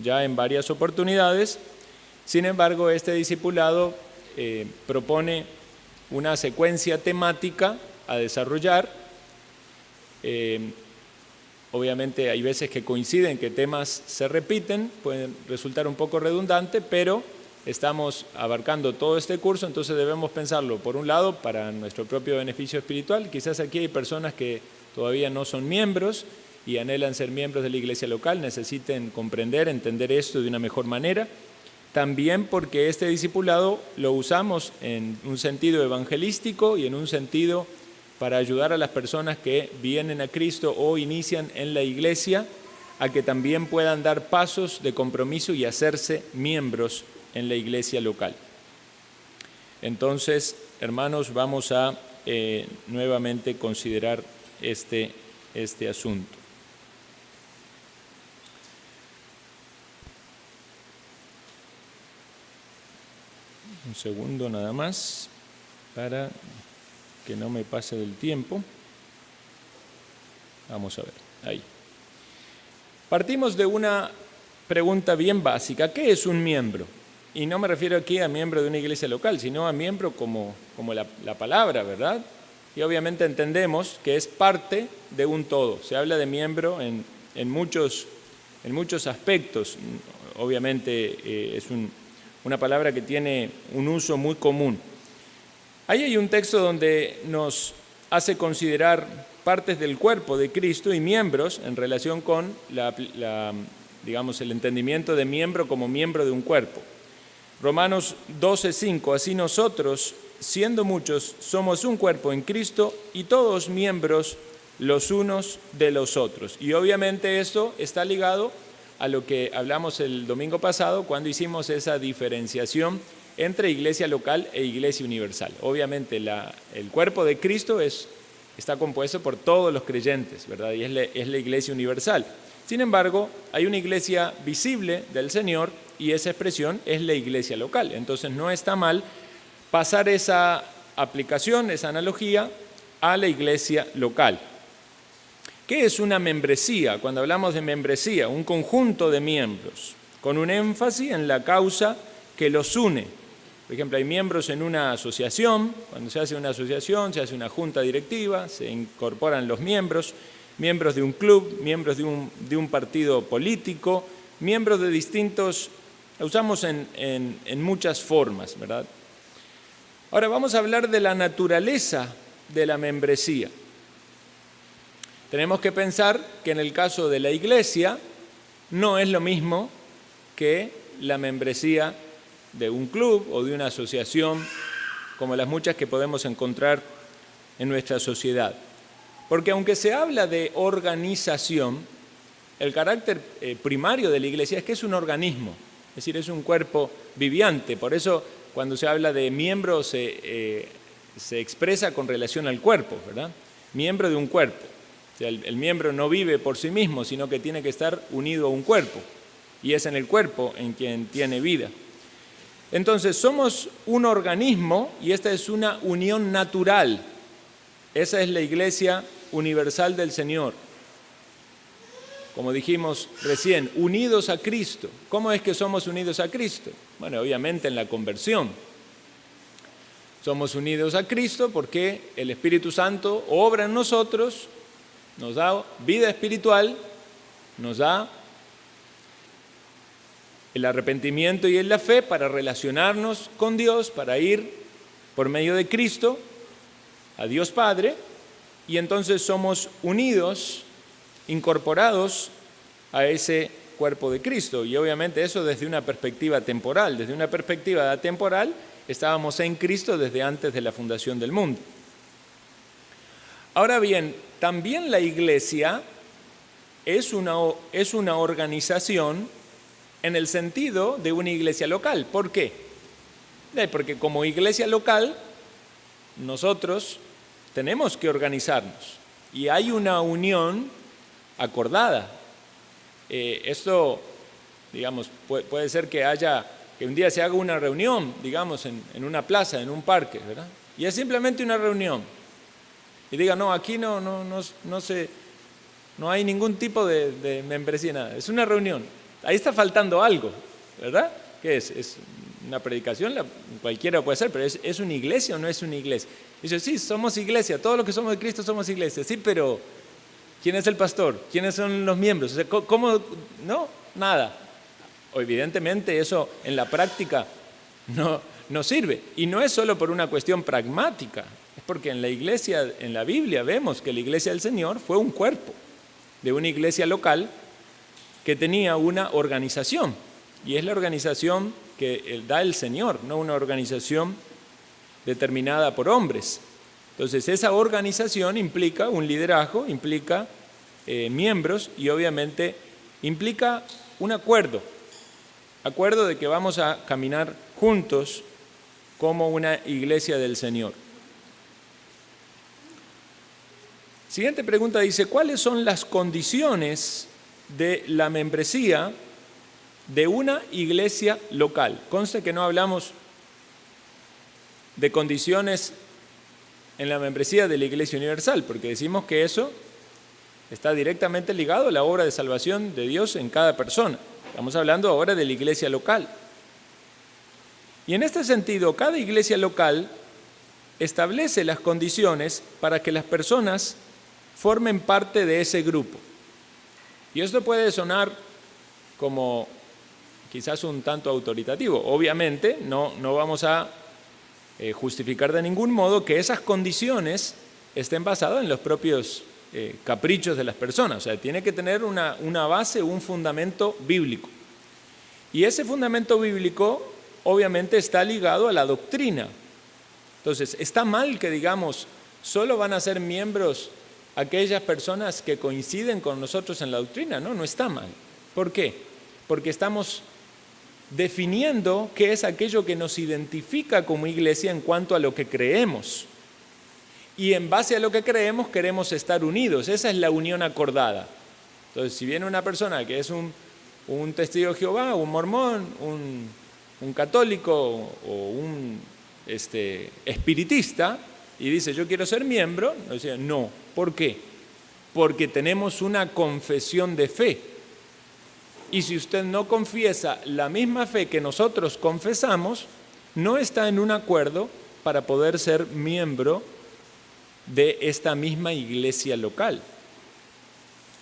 ya en varias oportunidades. Sin embargo, este discipulado propone una secuencia temática a desarrollar. Obviamente hay veces que coinciden, que temas se repiten, pueden resultar un poco redundante, pero estamos abarcando todo este curso, entonces debemos pensarlo, por un lado, para nuestro propio beneficio espiritual. Quizás aquí hay personas que todavía no son miembros y anhelan ser miembros de la iglesia local, necesiten comprender, entender esto de una mejor manera. También porque este discipulado lo usamos en un sentido evangelístico y en un sentido para ayudar a las personas que vienen a Cristo o inician en la iglesia a que también puedan dar pasos de compromiso y hacerse miembros en la iglesia local. Entonces, hermanos, vamos a nuevamente considerar este asunto. Un segundo nada más para que no me pase del tiempo. Vamos a ver, ahí. Partimos de una pregunta bien básica. ¿Qué es un miembro? Y no me refiero aquí a miembro de una iglesia local, sino a miembro como la palabra, ¿verdad? Y obviamente entendemos que es parte de un todo. Se habla de miembro en muchos aspectos. Obviamente es una palabra que tiene un uso muy común. Ahí hay un texto donde nos hace considerar partes del cuerpo de Cristo y miembros en relación con digamos, el entendimiento de miembro como miembro de un cuerpo. Romanos 12:5, así nosotros, siendo muchos, somos un cuerpo en Cristo y todos miembros los unos de los otros. Y obviamente esto está ligado a lo que hablamos el domingo pasado cuando hicimos esa diferenciación entre iglesia local e iglesia universal. Obviamente el cuerpo de Cristo está compuesto por todos los creyentes, ¿verdad? Y es la iglesia universal. Sin embargo, hay una iglesia visible del Señor y esa expresión es la iglesia local. Entonces no está mal pasar esa aplicación, esa analogía a la iglesia local. ¿Qué es una membresía? Cuando hablamos de membresía, un conjunto de miembros con un énfasis en la causa que los une. Por ejemplo, hay miembros en una asociación. Cuando se hace una asociación, se hace una junta directiva, se incorporan los miembros de un club, miembros de un partido político, miembros de distintos, la usamos en muchas formas, ¿verdad? Ahora vamos a hablar de la naturaleza de la membresía. Tenemos que pensar que en el caso de la iglesia no es lo mismo que la membresía de un club o de una asociación como las muchas que podemos encontrar en nuestra sociedad. Porque aunque se habla de organización, el carácter primario de la iglesia es que es un organismo, es decir, es un cuerpo viviente. Por eso cuando se habla de miembro se expresa con relación al cuerpo, ¿verdad? Miembro de un cuerpo. O sea, el miembro no vive por sí mismo, sino que tiene que estar unido a un cuerpo. Y es en el cuerpo en quien tiene vida. Entonces, somos un organismo y esta es una unión natural. Esa es la iglesia universal del Señor. Como dijimos recién, unidos a Cristo. ¿Cómo es que somos unidos a Cristo? Bueno, obviamente en la conversión. Somos unidos a Cristo porque el Espíritu Santo obra en nosotros, nos da vida espiritual, nos da el arrepentimiento y la fe para relacionarnos con Dios, para ir por medio de Cristo a Dios Padre, y entonces somos unidos, incorporados a ese cuerpo de Cristo. Y obviamente eso desde una perspectiva temporal. Desde una perspectiva temporal estábamos en Cristo desde antes de la fundación del mundo. Ahora bien, también la iglesia es una organización en el sentido de una iglesia local. ¿Por qué? Porque como iglesia local nosotros tenemos que organizarnos y hay una unión acordada. Esto, digamos, puede ser que un día se haga una reunión, digamos, en una plaza, en un parque, ¿verdad? Y es simplemente una reunión. Y diga, no, aquí no hay ningún tipo de membresía, nada. Es una reunión. ahí está faltando algo, ¿verdad? ¿Qué es? ¿Es una predicación? Cualquiera puede ser, pero ¿es una iglesia o no es una iglesia? Dice, sí, somos iglesia, todos los que somos de Cristo somos iglesia, sí, pero ¿quién es el pastor? ¿Quiénes son los miembros? O sea, ¿cómo? No, nada. Evidentemente eso en la práctica no sirve. Y no es solo por una cuestión pragmática, es porque en la iglesia, en la Biblia vemos que la iglesia del Señor fue un cuerpo de una iglesia local que tenía una organización. Y es la organización que da el Señor, no una organización determinada por hombres. Entonces esa organización implica un liderazgo, implica miembros y obviamente implica un acuerdo de que vamos a caminar juntos como una iglesia del Señor. Siguiente pregunta dice, ¿cuáles son las condiciones de la membresía de una iglesia local? Conste que no hablamos de condiciones en la membresía de la Iglesia Universal, porque decimos que eso está directamente ligado a la obra de salvación de Dios en cada persona. Estamos hablando ahora de la iglesia local. Y en este sentido, cada iglesia local establece las condiciones para que las personas formen parte de ese grupo. Y esto puede sonar como quizás un tanto autoritativo. Obviamente no vamos a justificar de ningún modo que esas condiciones estén basadas en los propios caprichos de las personas. O sea, tiene que tener una base, un fundamento bíblico. Y ese fundamento bíblico obviamente está ligado a la doctrina. Entonces, está mal que digamos, solo van a ser miembros aquellas personas que coinciden con nosotros en la doctrina. No está mal. ¿Por qué? Porque estamos definiendo qué es aquello que nos identifica como iglesia en cuanto a lo que creemos. Y en base a lo que creemos queremos estar unidos. Esa es la unión acordada. Entonces, si viene una persona que es un testigo de Jehová, un mormón, un católico o un espiritista y dice yo quiero ser miembro, no. ¿Por qué? Porque tenemos una confesión de fe. Y si usted no confiesa la misma fe que nosotros confesamos, no está en un acuerdo para poder ser miembro de esta misma iglesia local.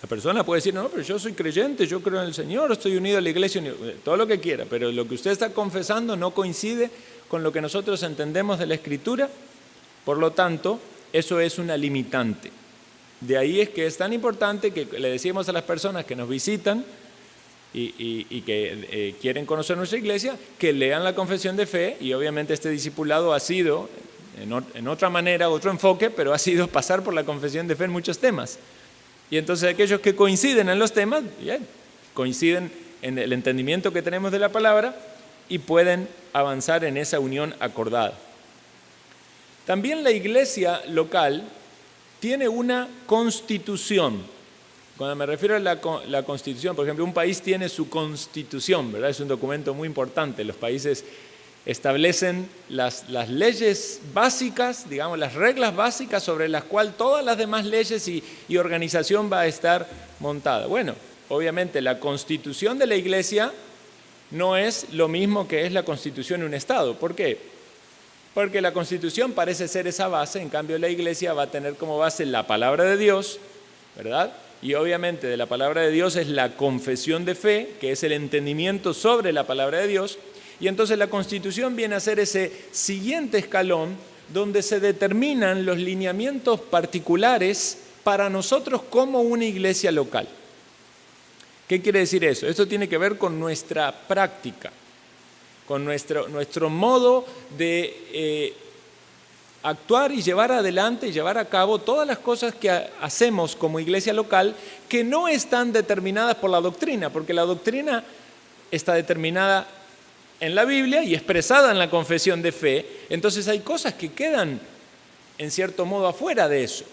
La persona puede decir, no, pero yo soy creyente, yo creo en el Señor, estoy unido a la iglesia, todo lo que quiera, pero lo que usted está confesando no coincide con lo que nosotros entendemos de la Escritura, por lo tanto, eso es una limitante. De ahí es que es tan importante que le decimos a las personas que nos visitan y que quieren conocer nuestra iglesia, que lean la confesión de fe, y obviamente este discipulado ha sido, en otra manera, otro enfoque, pero ha sido pasar por la confesión de fe en muchos temas. Y entonces aquellos que coinciden en los temas, bien, coinciden en el entendimiento que tenemos de la palabra y pueden avanzar en esa unión acordada. También la iglesia local tiene una constitución. Cuando me refiero a la constitución, por ejemplo, un país tiene su constitución, ¿verdad? Es un documento muy importante. Los países establecen las leyes básicas, digamos, las reglas básicas sobre las cuales todas las demás leyes y organización va a estar montada. Bueno, obviamente la constitución de la iglesia no es lo mismo que es la constitución de un Estado. ¿Por qué? Porque la constitución parece ser esa base, en cambio la iglesia va a tener como base la palabra de Dios, ¿verdad? Y obviamente de la palabra de Dios es la confesión de fe, que es el entendimiento sobre la palabra de Dios. Y entonces la Constitución viene a ser ese siguiente escalón donde se determinan los lineamientos particulares para nosotros como una iglesia local. ¿Qué quiere decir eso? Esto tiene que ver con nuestra práctica, con nuestro modo de actuar y llevar adelante y llevar a cabo todas las cosas que hacemos como iglesia local que no están determinadas por la doctrina, porque la doctrina está determinada en la Biblia y expresada en la confesión de fe. Entonces hay cosas que quedan en cierto modo afuera de eso.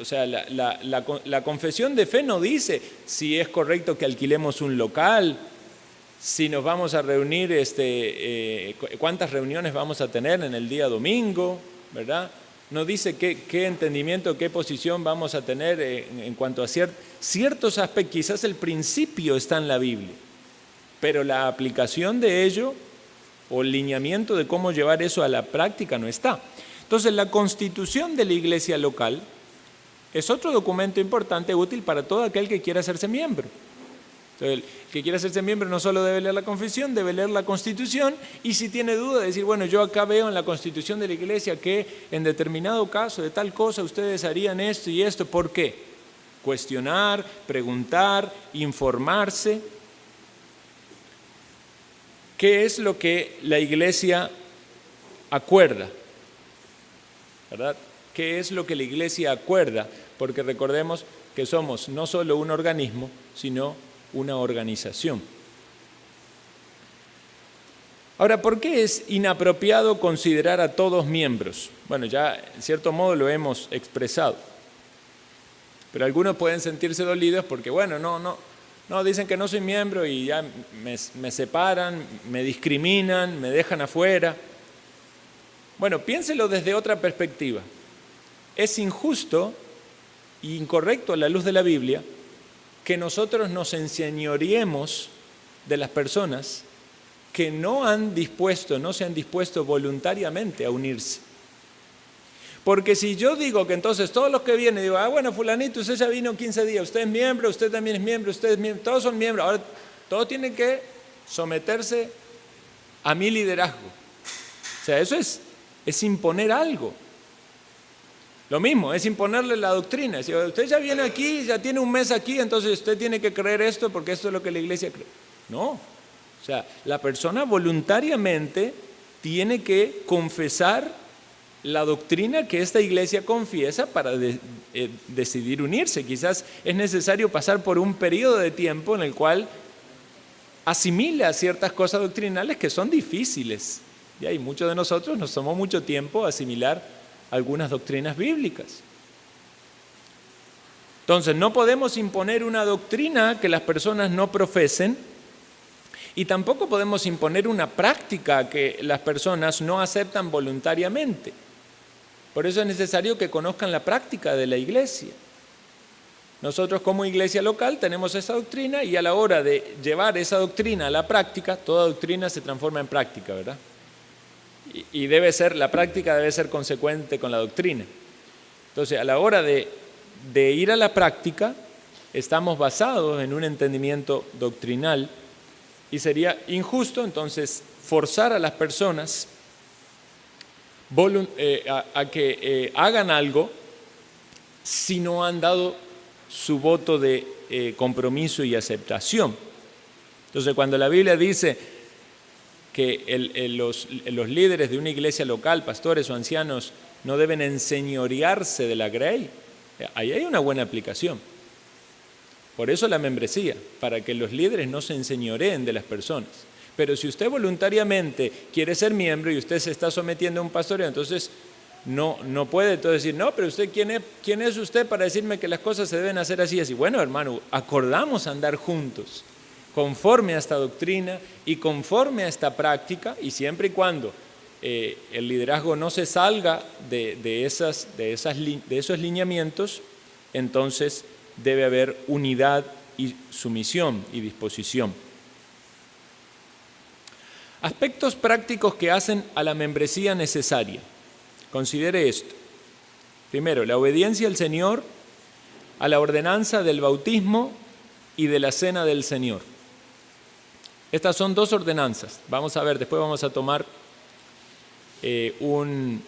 O sea, la confesión de fe no dice si es correcto que alquilemos un local, si nos vamos a reunir, cuántas reuniones vamos a tener en el día domingo, ¿verdad? no dice qué entendimiento, qué posición vamos a tener en cuanto a ciertos aspectos. Quizás el principio está en la Biblia, pero la aplicación de ello o el lineamiento de cómo llevar eso a la práctica no está. Entonces, la constitución de la iglesia local es otro documento importante, útil para todo aquel que quiera hacerse miembro. Entonces, el que quiera hacerse miembro no solo debe leer la confesión, debe leer la constitución, y si tiene duda, decir, bueno, yo acá veo en la constitución de la iglesia que en determinado caso de tal cosa ustedes harían esto y esto. ¿Por qué? Cuestionar, preguntar, informarse. ¿Qué es lo que la iglesia acuerda? ¿Verdad? ¿Qué es lo que la iglesia acuerda? Porque recordemos que somos no solo un organismo, sino una organización. Ahora, ¿por qué es inapropiado considerar a todos miembros? Bueno, ya en cierto modo lo hemos expresado. Pero algunos pueden sentirse dolidos porque, bueno, no, dicen que no soy miembro y ya me separan, me discriminan, me dejan afuera. Bueno, piénselo desde otra perspectiva. Es injusto e incorrecto a la luz de la Biblia que nosotros nos enseñoreemos de las personas que no se han dispuesto voluntariamente a unirse. Porque si yo digo que entonces todos los que vienen, digo, bueno, fulanito, usted ya vino 15 días, usted es miembro, usted también es miembro, usted es miembro, todos son miembros, ahora todos tienen que someterse a mi liderazgo. O sea, eso es imponer algo. Lo mismo, es imponerle la doctrina. Si usted ya viene aquí, ya tiene un mes aquí, entonces usted tiene que creer esto porque esto es lo que la iglesia cree. No, o sea, la persona voluntariamente tiene que confesar la doctrina que esta iglesia confiesa para decidir unirse. Quizás es necesario pasar por un periodo de tiempo en el cual asimila ciertas cosas doctrinales que son difíciles. Y muchos de nosotros nos tomó mucho tiempo asimilar algunas doctrinas bíblicas. Entonces, no podemos imponer una doctrina que las personas no profesen y tampoco podemos imponer una práctica que las personas no aceptan voluntariamente. Por eso es necesario que conozcan la práctica de la iglesia. Nosotros como iglesia local tenemos esa doctrina y a la hora de llevar esa doctrina a la práctica, toda doctrina se transforma en práctica, ¿verdad? Y la práctica debe ser consecuente con la doctrina. Entonces, a la hora de ir a la práctica, estamos basados en un entendimiento doctrinal y sería injusto entonces forzar a las personas a que hagan algo si no han dado su voto de compromiso y aceptación. Entonces, cuando la Biblia dice que los líderes de una iglesia local, pastores o ancianos, no deben enseñorearse de la grey, ahí hay una buena aplicación. Por eso la membresía, para que los líderes no se enseñoreen de las personas. Pero si usted voluntariamente quiere ser miembro y usted se está sometiendo a un pastoreo, entonces no puede entonces decir, no, pero usted, ¿quién es usted para decirme que las cosas se deben hacer así y así? Bueno, hermano, acordamos andar juntos conforme a esta doctrina y conforme a esta práctica, y siempre y cuando el liderazgo no se salga de esos lineamientos, entonces debe haber unidad y sumisión y disposición. Aspectos prácticos que hacen a la membresía necesaria. Considere esto. Primero, la obediencia al Señor, a la ordenanza del bautismo y de la cena del Señor. Estas son dos ordenanzas. Vamos a ver, después vamos a tomar un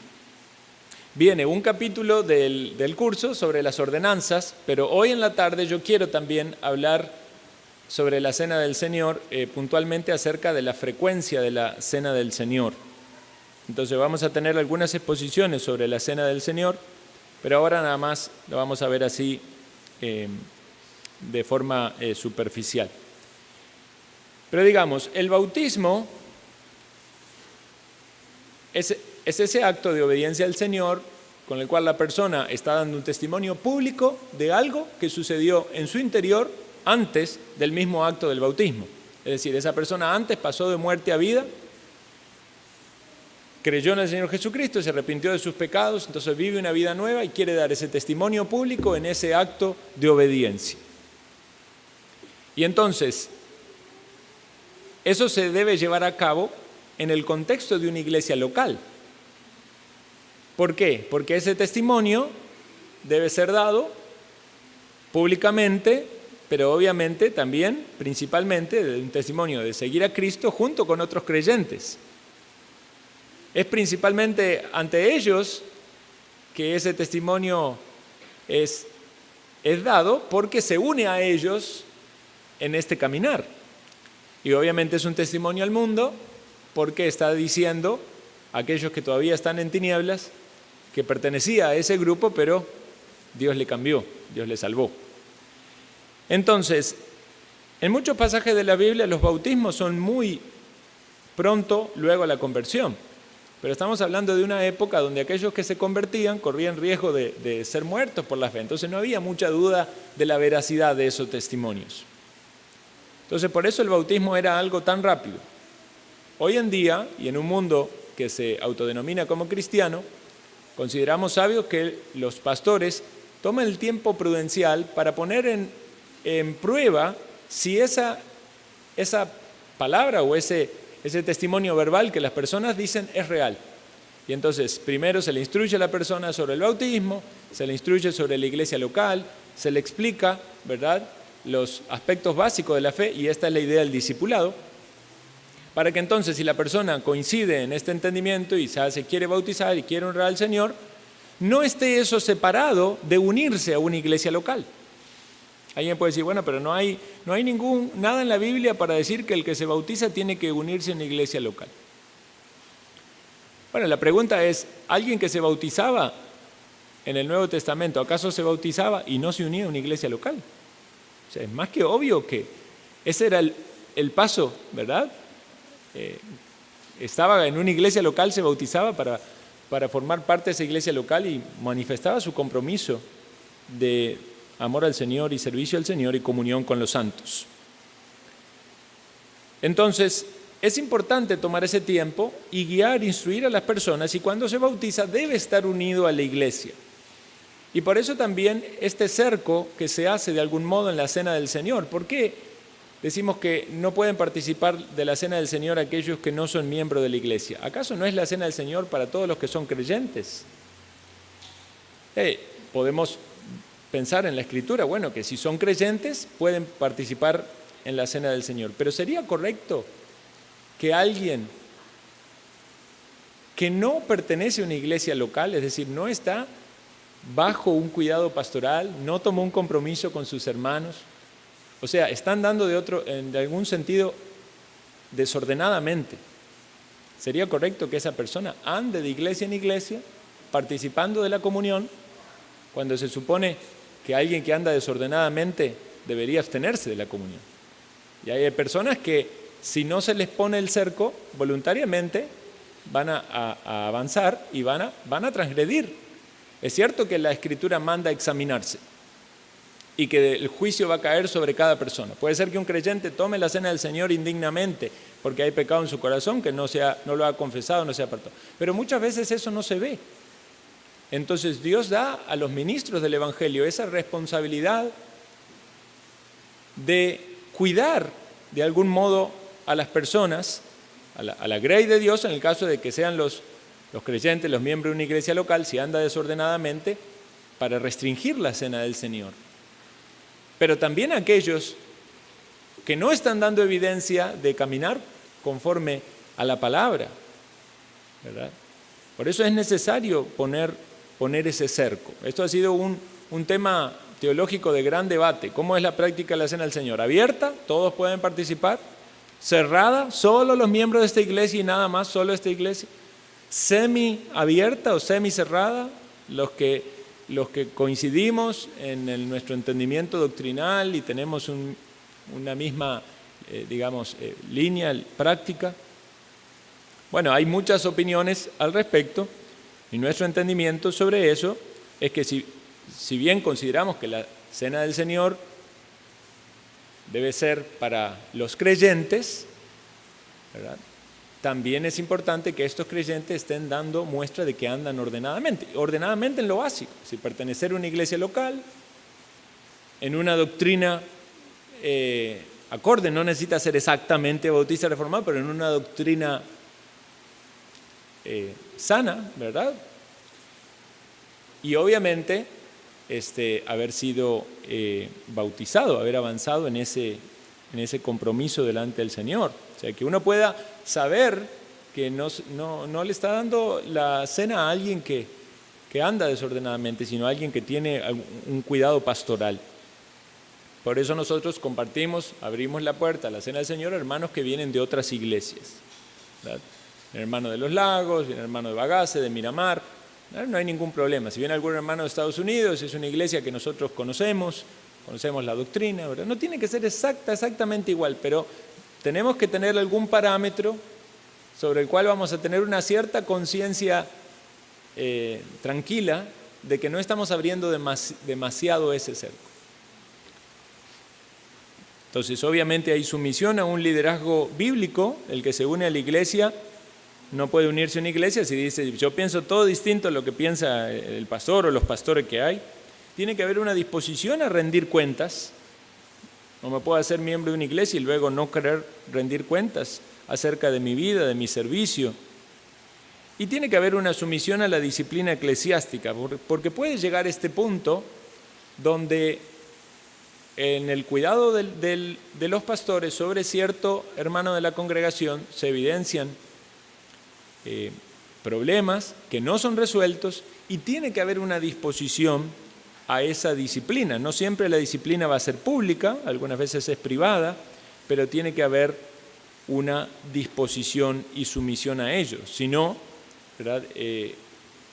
capítulo del curso sobre las ordenanzas, pero hoy en la tarde yo quiero también hablar sobre la cena del Señor, puntualmente acerca de la frecuencia de la cena del Señor. Entonces vamos a tener algunas exposiciones sobre la cena del Señor, pero ahora nada más lo vamos a ver así de forma superficial. Pero digamos, el bautismo es ese acto de obediencia al Señor con el cual la persona está dando un testimonio público de algo que sucedió en su interior antes del mismo acto del bautismo. Es decir, esa persona antes pasó de muerte a vida creyó en el Señor Jesucristo, se arrepintió de sus pecados, entonces vive una vida nueva y quiere dar ese testimonio público en ese acto de obediencia. Y entonces, eso se debe llevar a cabo en el contexto de una iglesia local. ¿Por qué? Porque ese testimonio debe ser dado públicamente, pero obviamente también, principalmente, de un testimonio de seguir a Cristo junto con otros creyentes. Es principalmente ante ellos que ese testimonio es dado porque se une a ellos en este caminar. Y obviamente es un testimonio al mundo porque está diciendo a aquellos que todavía están en tinieblas que pertenecía a ese grupo, pero Dios le cambió, Dios le salvó. Entonces, en muchos pasajes de la Biblia los bautismos son muy pronto luego a la conversión. Pero estamos hablando de una época donde aquellos que se convertían corrían riesgo de ser muertos por la fe. Entonces no había mucha duda de la veracidad de esos testimonios. Entonces por eso el bautismo era algo tan rápido. Hoy en día, y en un mundo que se autodenomina como cristiano, consideramos sabios que los pastores tomen el tiempo prudencial para poner en prueba si esa palabra o ese testimonio verbal que las personas dicen es real. Y entonces primero se le instruye a la persona sobre el bautismo, se le instruye sobre la iglesia local, se le explica, ¿verdad?, los aspectos básicos de la fe, y esta es la idea del discipulado, para que entonces si la persona coincide en este entendimiento y se quiere bautizar y quiere honrar al Señor, no esté eso separado de unirse a una iglesia local. Alguien puede decir, bueno, pero no hay nada en la Biblia para decir que el que se bautiza tiene que unirse a una iglesia local. Bueno, la pregunta es, ¿alguien que se bautizaba en el Nuevo Testamento, acaso se bautizaba y no se unía a una iglesia local? O sea, es más que obvio que ese era el paso, ¿verdad? Estaba en una iglesia local, se bautizaba para formar parte de esa iglesia local y manifestaba su compromiso de amor al Señor y servicio al Señor y comunión con los santos. Entonces, es importante tomar ese tiempo y guiar, instruir a las personas, y cuando se bautiza debe estar unido a la iglesia. Y por eso también este cerco que se hace de algún modo en la Cena del Señor. ¿Por qué decimos que no pueden participar de la Cena del Señor aquellos que no son miembros de la iglesia? ¿Acaso no es la Cena del Señor para todos los que son creyentes? Podemos pensar en la Escritura, bueno, que si son creyentes pueden participar en la Cena del Señor. Pero ¿sería correcto que alguien que no pertenece a una iglesia local, es decir, no está bajo un cuidado pastoral, no tomó un compromiso con sus hermanos, o sea, están dando de algún sentido desordenadamente? ¿Sería correcto que esa persona ande de iglesia en iglesia participando de la comunión cuando se supone que alguien que anda desordenadamente debería abstenerse de la comunión? Y hay personas que si no se les pone el cerco, voluntariamente van a avanzar y van a transgredir. Es cierto que la Escritura manda examinarse y que el juicio va a caer sobre cada persona. Puede ser que un creyente tome la cena del Señor indignamente porque hay pecado en su corazón que no lo ha confesado, no se ha apartado. Pero muchas veces eso no se ve. Entonces Dios da a los ministros del Evangelio esa responsabilidad de cuidar de algún modo a las personas, a la grey de Dios, en el caso de que sean los creyentes, los miembros de una iglesia local, si anda desordenadamente, para restringir la cena del Señor. Pero también aquellos que no están dando evidencia de caminar conforme a la palabra, ¿verdad? Por eso es necesario poner ese cerco. Esto ha sido un tema teológico de gran debate. ¿Cómo es la práctica de la cena del Señor? ¿Abierta? ¿Todos pueden participar? ¿Cerrada? ¿Solo los miembros de esta iglesia y nada más? ¿Solo esta iglesia? ¿Semi-abierta o semi-cerrada? Los que coincidimos en nuestro entendimiento doctrinal y tenemos una misma, línea práctica. Bueno, hay muchas opiniones al respecto y nuestro entendimiento sobre eso es que si bien consideramos que la cena del Señor debe ser para los creyentes, ¿verdad?, también es importante que estos creyentes estén dando muestra de que andan ordenadamente en lo básico, si pertenecer a una iglesia local, en una doctrina acorde, no necesita ser exactamente bautista reformado, pero en una doctrina sana, ¿verdad? Y obviamente haber sido bautizado, haber avanzado en ese compromiso delante del Señor. O sea, que uno pueda saber que no le está dando la cena a alguien que anda desordenadamente, sino a alguien que tiene un cuidado pastoral. Por eso nosotros compartimos, abrimos la puerta a la cena del Señor a hermanos que vienen de otras iglesias, ¿verdad? El hermano de Los Lagos, el hermano de Bagace, de Miramar, no hay ningún problema. Si viene algún hermano de Estados Unidos, es una iglesia que nosotros conocemos la doctrina, ¿verdad? No tiene que ser exactamente igual, pero tenemos que tener algún parámetro sobre el cual vamos a tener una cierta conciencia tranquila de que no estamos abriendo demasiado ese cerco. Entonces, obviamente hay sumisión a un liderazgo bíblico. El que se une a la iglesia no puede unirse a una iglesia si dice, yo pienso todo distinto a lo que piensa el pastor o los pastores que hay. Tiene que haber una disposición a rendir cuentas. No me puedo hacer miembro de una iglesia y luego no querer rendir cuentas acerca de mi vida, de mi servicio. Y tiene que haber una sumisión a la disciplina eclesiástica, porque puede llegar este punto donde en el cuidado de los pastores sobre cierto hermano de la congregación se evidencian problemas que no son resueltos y tiene que haber una disposición a esa disciplina. No siempre la disciplina va a ser pública, algunas veces es privada, pero tiene que haber una disposición y sumisión a ellos. Si no, ¿verdad?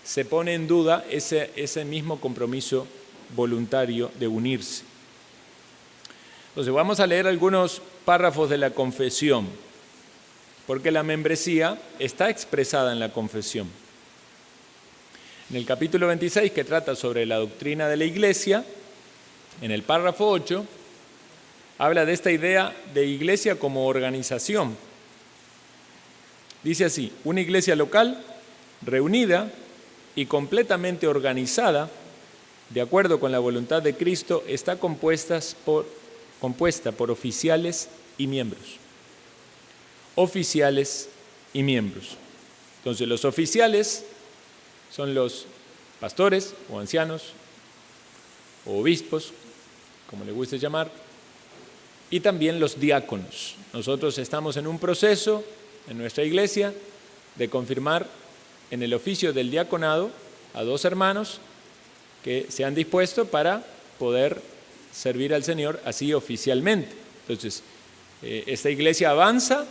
Se pone en duda ese mismo compromiso voluntario de unirse. Entonces vamos a leer algunos párrafos de la confesión, porque la membresía está expresada en la confesión. En el capítulo 26, que trata sobre la doctrina de la iglesia, en el párrafo 8, habla de esta idea de iglesia como organización. Dice así: una iglesia local, reunida y completamente organizada, de acuerdo con la voluntad de Cristo, está compuesta por oficiales y miembros. Oficiales y miembros. Entonces, los oficiales son los pastores o ancianos o obispos, como le guste llamar, y también los diáconos. Nosotros estamos en un proceso en nuestra iglesia de confirmar en el oficio del diaconado a 2 hermanos que se han dispuesto para poder servir al Señor así oficialmente. Entonces, esta iglesia avanza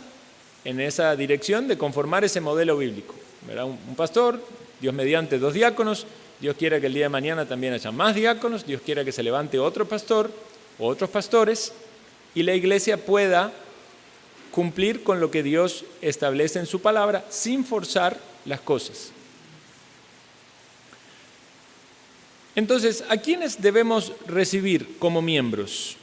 en esa dirección de conformar ese modelo bíblico, ¿verdad? Un pastor, Dios mediante 2 diáconos, Dios quiera que el día de mañana también haya más diáconos, Dios quiera que se levante otro pastor o otros pastores y la iglesia pueda cumplir con lo que Dios establece en su palabra sin forzar las cosas. Entonces, ¿a quiénes debemos recibir como miembros?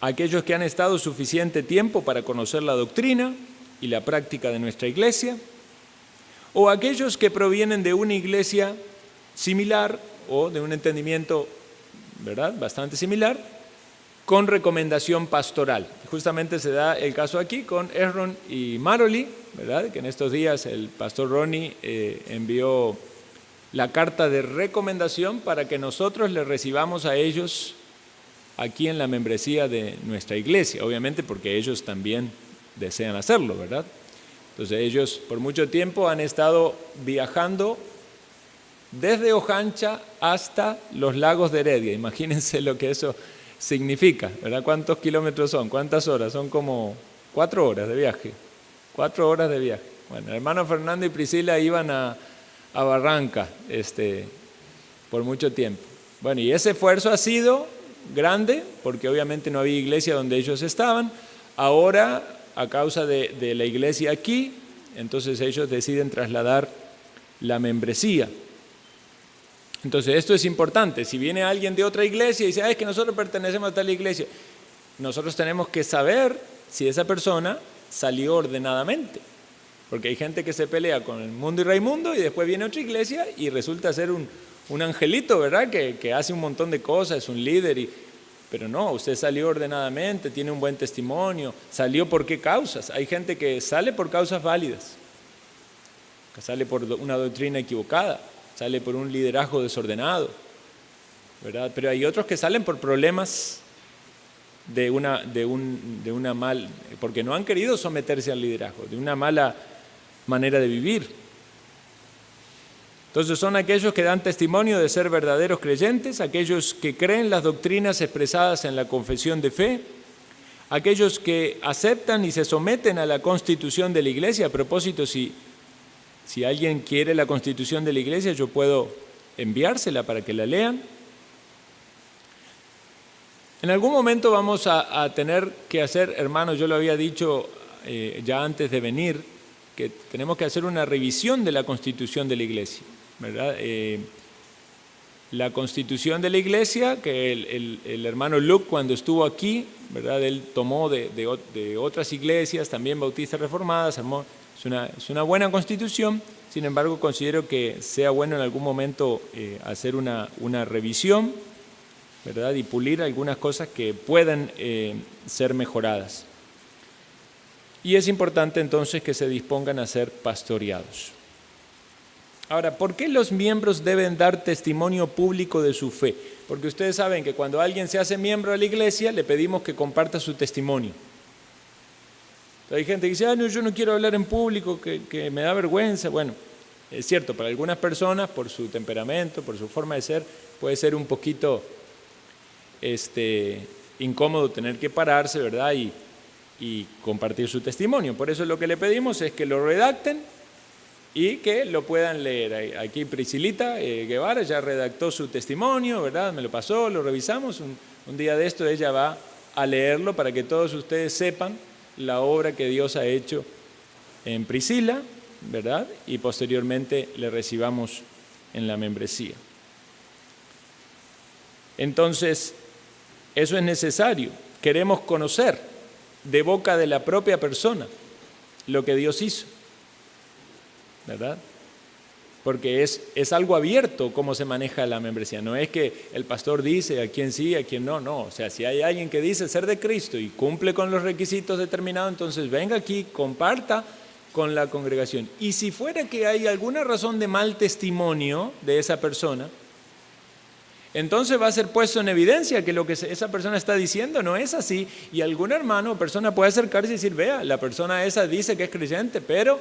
Aquellos que han estado suficiente tiempo para conocer la doctrina y la práctica de nuestra iglesia, o aquellos que provienen de una iglesia similar o de un entendimiento, ¿verdad?, bastante similar, con recomendación pastoral. Justamente se da el caso aquí con Esron y Maroli, ¿verdad?, que en estos días el pastor Ronnie envió la carta de recomendación para que nosotros les recibamos a ellos aquí en la membresía de nuestra iglesia, obviamente porque ellos también desean hacerlo, ¿verdad? Entonces ellos por mucho tiempo han estado viajando desde Ojancha hasta los lagos de Heredia. Imagínense lo que eso significa, ¿verdad? ¿Cuántos kilómetros son? ¿Cuántas horas? Son como 4 horas de viaje. 4 horas de viaje. Bueno, el hermano Fernando y Priscila iban a Barranca por mucho tiempo. Bueno, y ese esfuerzo ha sido grande, porque obviamente no había iglesia donde ellos estaban. Ahora, a causa de la iglesia aquí, entonces ellos deciden trasladar la membresía. Entonces esto es importante. Si viene alguien de otra iglesia y dice, es que nosotros pertenecemos a tal iglesia, nosotros tenemos que saber si esa persona salió ordenadamente. Porque hay gente que se pelea con el mundo y Raimundo y después viene otra iglesia y resulta ser un angelito, ¿verdad? Que hace un montón de cosas, es un líder. Pero no, usted salió ordenadamente, tiene un buen testimonio. ¿Salió por qué causas? Hay gente que sale por causas válidas, que sale por una doctrina equivocada, sale por un liderazgo desordenado, ¿verdad? Pero hay otros que salen por problemas porque no han querido someterse al liderazgo, de una mala manera de vivir. Entonces son aquellos que dan testimonio de ser verdaderos creyentes, aquellos que creen las doctrinas expresadas en la confesión de fe, aquellos que aceptan y se someten a la constitución de la iglesia. A propósito, si alguien quiere la constitución de la iglesia, yo puedo enviársela para que la lean. En algún momento vamos a tener que hacer, hermanos, yo lo había dicho ya antes de venir, que tenemos que hacer una revisión de la constitución de la iglesia, ¿verdad? La constitución de la iglesia, que el hermano Luke cuando estuvo aquí, ¿verdad? Él tomó de otras iglesias, también bautistas reformadas, es una buena constitución. Sin embargo, considero que sea bueno en algún momento hacer una revisión, ¿verdad? Y pulir algunas cosas que puedan ser mejoradas. Y es importante entonces que se dispongan a ser pastoreados. Ahora, ¿por qué los miembros deben dar testimonio público de su fe? Porque ustedes saben que cuando alguien se hace miembro de la iglesia, le pedimos que comparta su testimonio. Entonces, hay gente que dice, no, yo no quiero hablar en público, que me da vergüenza. Bueno, es cierto, para algunas personas, por su temperamento, por su forma de ser, puede ser un poquito incómodo tener que pararse, ¿verdad? Y compartir su testimonio. Por eso lo que le pedimos es que lo redacten y que lo puedan leer. Aquí Priscilita Guevara ya redactó su testimonio, ¿verdad? Me lo pasó, lo revisamos. Un día de esto ella va a leerlo para que todos ustedes sepan la obra que Dios ha hecho en Priscila, ¿verdad? Y posteriormente le recibamos en la membresía. Entonces, eso es necesario. Queremos conocer de boca de la propia persona lo que Dios hizo, ¿verdad? Porque es algo abierto cómo se maneja la membresía. No es que el pastor dice a quién sí, a quién no, no. O sea, si hay alguien que dice ser de Cristo y cumple con los requisitos determinados, entonces venga aquí, comparta con la congregación. Y si fuera que hay alguna razón de mal testimonio de esa persona, entonces va a ser puesto en evidencia que lo que esa persona está diciendo no es así, y algún hermano o persona puede acercarse y decir, vea, la persona esa dice que es creyente, pero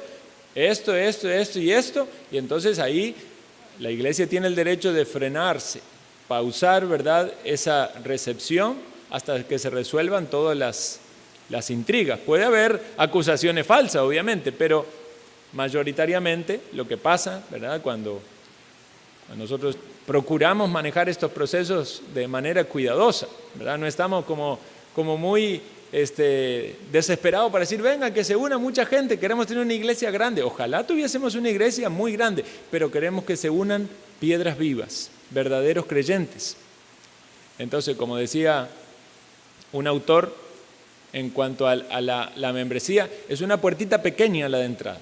esto y esto, y entonces ahí la iglesia tiene el derecho de frenarse, pausar, ¿verdad?, esa recepción hasta que se resuelvan todas las intrigas. Puede haber acusaciones falsas, obviamente, pero mayoritariamente lo que pasa, ¿verdad?, cuando nosotros procuramos manejar estos procesos de manera cuidadosa, ¿verdad? No estamos como muy desesperados para decir, venga, que se una mucha gente, queremos tener una iglesia grande. Ojalá tuviésemos una iglesia muy grande, pero queremos que se unan piedras vivas, verdaderos creyentes. Entonces, como decía un autor, en cuanto a la membresía, es una puertita pequeña la de entrada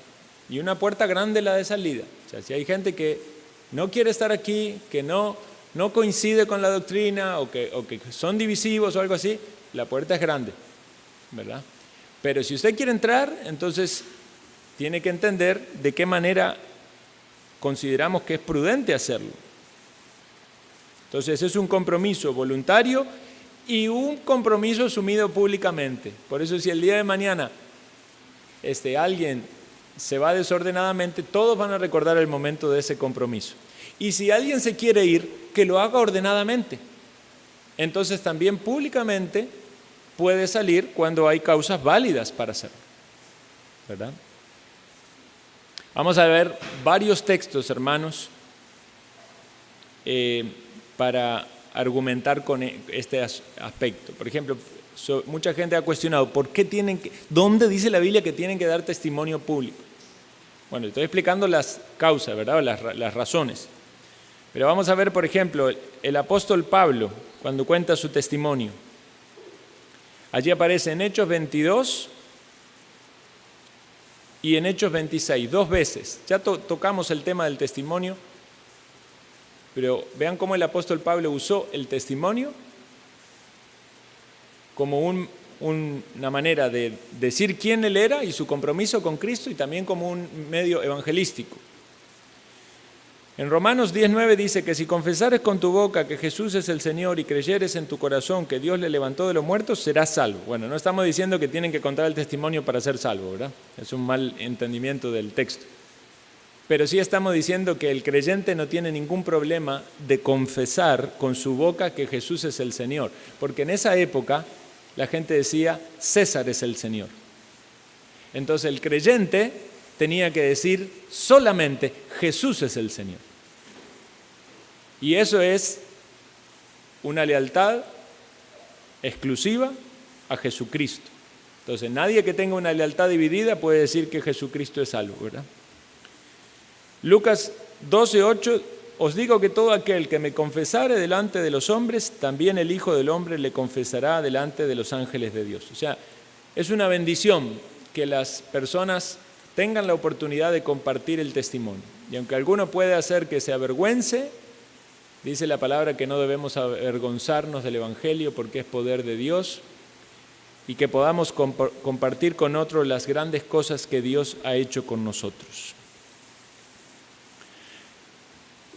y una puerta grande la de salida. O sea, si hay gente que no quiere estar aquí, que no coincide con la doctrina o que son divisivos o algo así, la puerta es grande, ¿verdad? Pero si usted quiere entrar, entonces tiene que entender de qué manera consideramos que es prudente hacerlo. Entonces es un compromiso voluntario y un compromiso asumido públicamente. Por eso si el día de mañana alguien se va desordenadamente, todos van a recordar el momento de ese compromiso. Y si alguien se quiere ir, que lo haga ordenadamente. Entonces también públicamente puede salir cuando hay causas válidas para hacerlo, ¿verdad? Vamos a ver varios textos, hermanos, para argumentar con este aspecto. Por ejemplo, mucha gente ha cuestionado ¿dónde dice la Biblia que tienen que dar testimonio público? Bueno, estoy explicando las causas, ¿verdad? Las razones. Pero vamos a ver, por ejemplo, el apóstol Pablo, cuando cuenta su testimonio. Allí aparece en Hechos 22 y en Hechos 26, 2 veces. Ya tocamos el tema del testimonio, pero vean cómo el apóstol Pablo usó el testimonio como una manera de decir quién él era y su compromiso con Cristo, y también como un medio evangelístico. En Romanos 10:9 dice que si confesares con tu boca que Jesús es el Señor y creyeres en tu corazón que Dios le levantó de los muertos, serás salvo. Bueno, no estamos diciendo que tienen que contar el testimonio para ser salvo, ¿verdad? Es un mal entendimiento del texto. Pero sí estamos diciendo que el creyente no tiene ningún problema de confesar con su boca que Jesús es el Señor, porque en esa época la gente decía, César es el Señor. Entonces el creyente tenía que decir solamente, Jesús es el Señor. Y eso es una lealtad exclusiva a Jesucristo. Entonces nadie que tenga una lealtad dividida puede decir que Jesucristo es salvo, ¿verdad? Lucas 12:8, os digo que todo aquel que me confesare delante de los hombres, también el Hijo del Hombre le confesará delante de los ángeles de Dios. O sea, es una bendición que las personas tengan la oportunidad de compartir el testimonio. Y aunque alguno puede hacer que se avergüence, dice la palabra que no debemos avergonzarnos del Evangelio porque es poder de Dios, y que podamos compartir con otros las grandes cosas que Dios ha hecho con nosotros.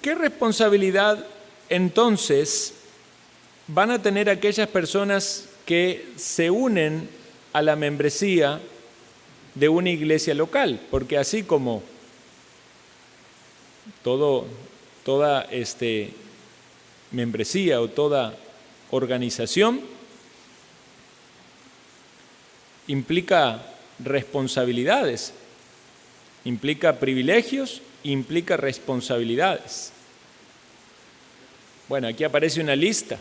¿Qué responsabilidad entonces van a tener aquellas personas que se unen a la membresía de una iglesia local? Porque así como toda membresía o toda organización implica responsabilidades, implica privilegios, implica responsabilidades. Bueno, aquí aparece una lista.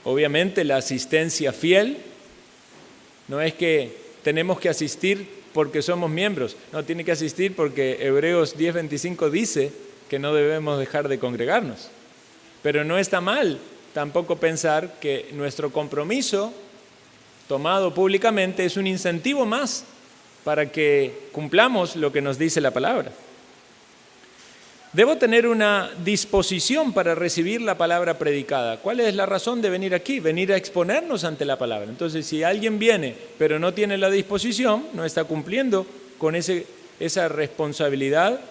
Obviamente la asistencia fiel no es que tenemos que asistir porque somos miembros, no, tiene que asistir porque Hebreos 10:25 dice que no debemos dejar de congregarnos. Pero no está mal tampoco pensar que nuestro compromiso tomado públicamente es un incentivo más para que cumplamos lo que nos dice la palabra. Debo tener una disposición para recibir la palabra predicada. ¿Cuál es la razón de venir aquí? Venir a exponernos ante la palabra. Entonces, si alguien viene pero no tiene la disposición, no está cumpliendo con esa responsabilidad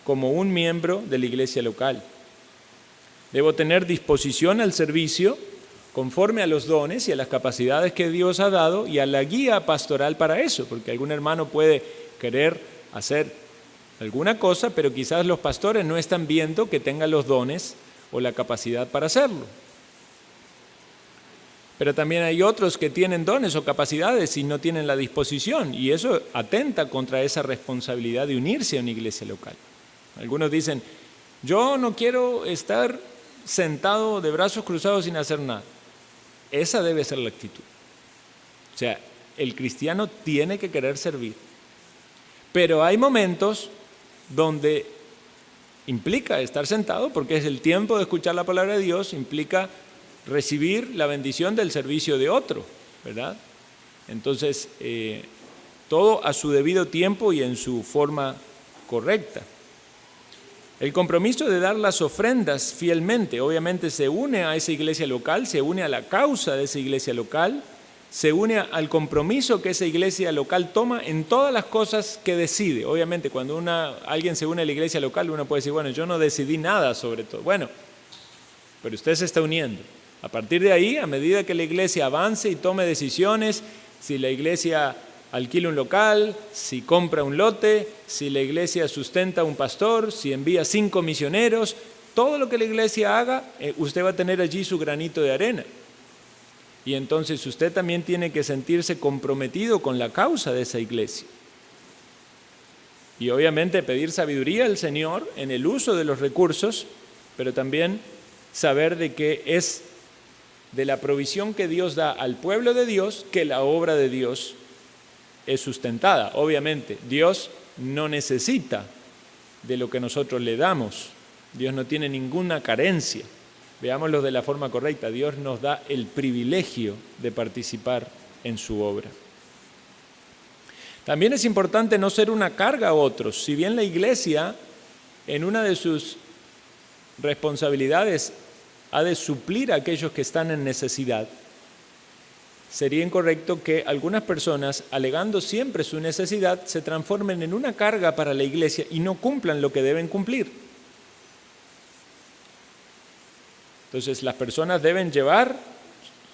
como un miembro de la iglesia local. Debo tener disposición al servicio conforme a los dones y a las capacidades que Dios ha dado y a la guía pastoral para eso, porque algún hermano puede querer hacer alguna cosa, pero quizás los pastores no están viendo que tengan los dones o la capacidad para hacerlo. Pero también hay otros que tienen dones o capacidades y no tienen la disposición, y eso atenta contra esa responsabilidad de unirse a una iglesia local. Algunos dicen, yo no quiero estar sentado de brazos cruzados sin hacer nada. Esa debe ser la actitud. O sea, el cristiano tiene que querer servir. Pero hay momentos donde implica estar sentado, porque es el tiempo de escuchar la palabra de Dios, implica recibir la bendición del servicio de otro, ¿verdad? Entonces, todo a su debido tiempo y en su forma correcta. El compromiso de dar las ofrendas fielmente, obviamente se une a esa iglesia local, se une a la causa de esa iglesia local, se une al compromiso que esa iglesia local toma en todas las cosas que decide. Obviamente, cuando alguien se une a la iglesia local, uno puede decir, bueno, yo no decidí nada sobre todo. Bueno, pero usted se está uniendo. A partir de ahí, a medida que la iglesia avance y tome decisiones, si la iglesia alquila un local, si compra un lote, si la iglesia sustenta a un pastor, si envía 5 misioneros, todo lo que la iglesia haga, usted va a tener allí su granito de arena. Y entonces usted también tiene que sentirse comprometido con la causa de esa iglesia. Y obviamente pedir sabiduría al Señor en el uso de los recursos, pero también saber de que es de la provisión que Dios da al pueblo de Dios que la obra de Dios es sustentada. Obviamente, Dios no necesita de lo que nosotros le damos. Dios no tiene ninguna carencia. Veámoslo de la forma correcta. Dios nos da el privilegio de participar en su obra. También es importante no ser una carga a otros. Si bien la iglesia, en una de sus responsabilidades, ha de suplir a aquellos que están en necesidad, sería incorrecto que algunas personas, alegando siempre su necesidad, se transformen en una carga para la iglesia y no cumplan lo que deben cumplir. Entonces, las personas deben llevar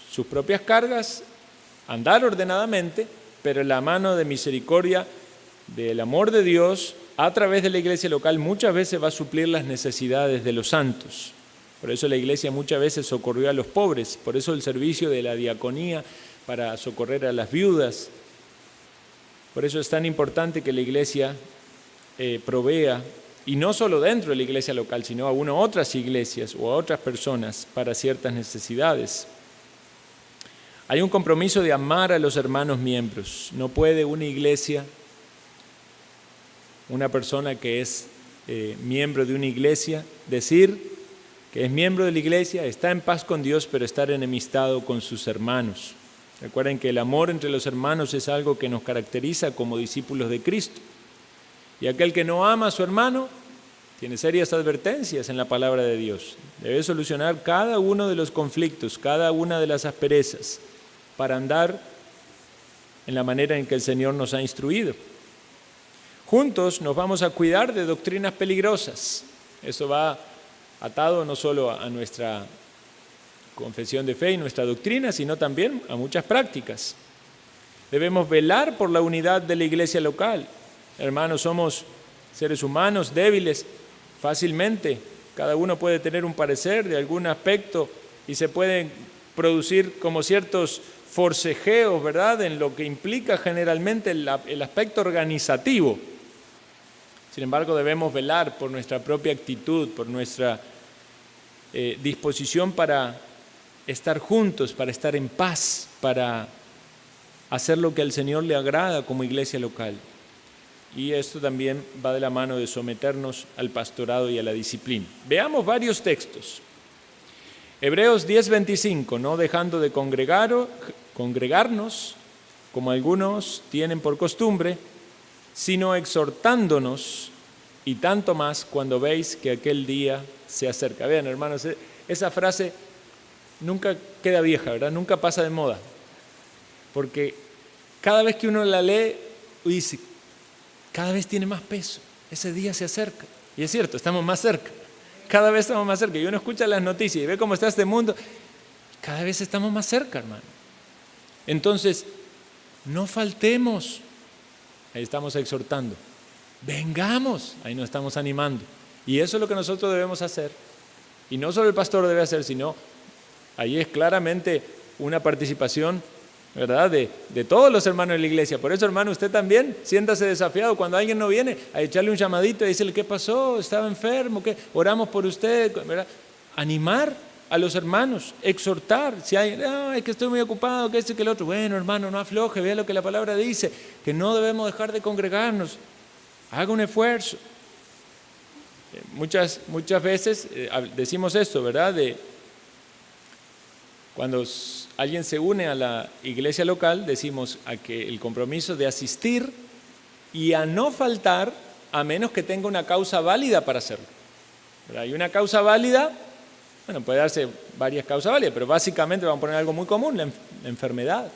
sus propias cargas, andar ordenadamente, pero la mano de misericordia del amor de Dios a través de la iglesia local muchas veces va a suplir las necesidades de los santos. Por eso la iglesia muchas veces socorrió a los pobres, por eso el servicio de la diaconía para socorrer a las viudas. Por eso es tan importante que la iglesia provea, y no solo dentro de la iglesia local, sino a otras iglesias o a otras personas para ciertas necesidades. Hay un compromiso de amar a los hermanos miembros. No puede una iglesia, una persona que es miembro de una iglesia, decir que es miembro de la iglesia, está en paz con Dios, pero estar enemistado con sus hermanos. Recuerden que el amor entre los hermanos es algo que nos caracteriza como discípulos de Cristo. Y aquel que no ama a su hermano tiene serias advertencias en la palabra de Dios. Debe solucionar cada uno de los conflictos, cada una de las asperezas, para andar en la manera en que el Señor nos ha instruido. Juntos nos vamos a cuidar de doctrinas peligrosas. Eso va atado no solo a nuestra confesión de fe y nuestra doctrina, sino también a muchas prácticas. Debemos velar por la unidad de la iglesia local. Hermanos, somos seres humanos débiles, fácilmente cada uno puede tener un parecer de algún aspecto y se pueden producir como ciertos forcejeos, ¿verdad?, en lo que implica generalmente el aspecto organizativo. Sin embargo, debemos velar por nuestra propia actitud, por nuestra disposición para estar juntos, para estar en paz, para hacer lo que al Señor le agrada como iglesia local. Y esto también va de la mano de someternos al pastorado y a la disciplina. Veamos varios textos. Hebreos 10:25, no dejando de congregarnos, como algunos tienen por costumbre, sino exhortándonos, y tanto más cuando veis que aquel día se acerca. Vean, hermanos, esa frase nunca queda vieja, ¿verdad? Nunca pasa de moda. Porque cada vez que uno la lee, dice, cada vez tiene más peso. Ese día se acerca. Y es cierto, estamos más cerca. Cada vez estamos más cerca. Y uno escucha las noticias y ve cómo está este mundo. Cada vez estamos más cerca, hermano. Entonces, no faltemos. Ahí estamos exhortando. Vengamos. Ahí nos estamos animando. Y eso es lo que nosotros debemos hacer. Y no solo el pastor debe hacer, sino ahí es claramente una participación, ¿verdad?, de todos los hermanos de la iglesia. Por eso, hermano, usted también siéntase desafiado cuando alguien no viene a echarle un llamadito y decirle, ¿qué pasó? ¿Estaba enfermo? ¿Qué? Oramos por usted, ¿verdad? Animar a los hermanos, exhortar. Si hay, es que estoy muy ocupado, que esto y que el otro. Bueno, hermano, no afloje, vea lo que la palabra dice, que no debemos dejar de congregarnos. Haga un esfuerzo. Muchas veces decimos esto, ¿verdad? Cuando alguien se une a la iglesia local, decimos a que el compromiso de asistir y a no faltar a menos que tenga una causa válida para hacerlo. ¿Verdad? Y una causa válida, bueno, puede darse varias causas válidas, pero básicamente vamos a poner algo muy común, la enfermedad,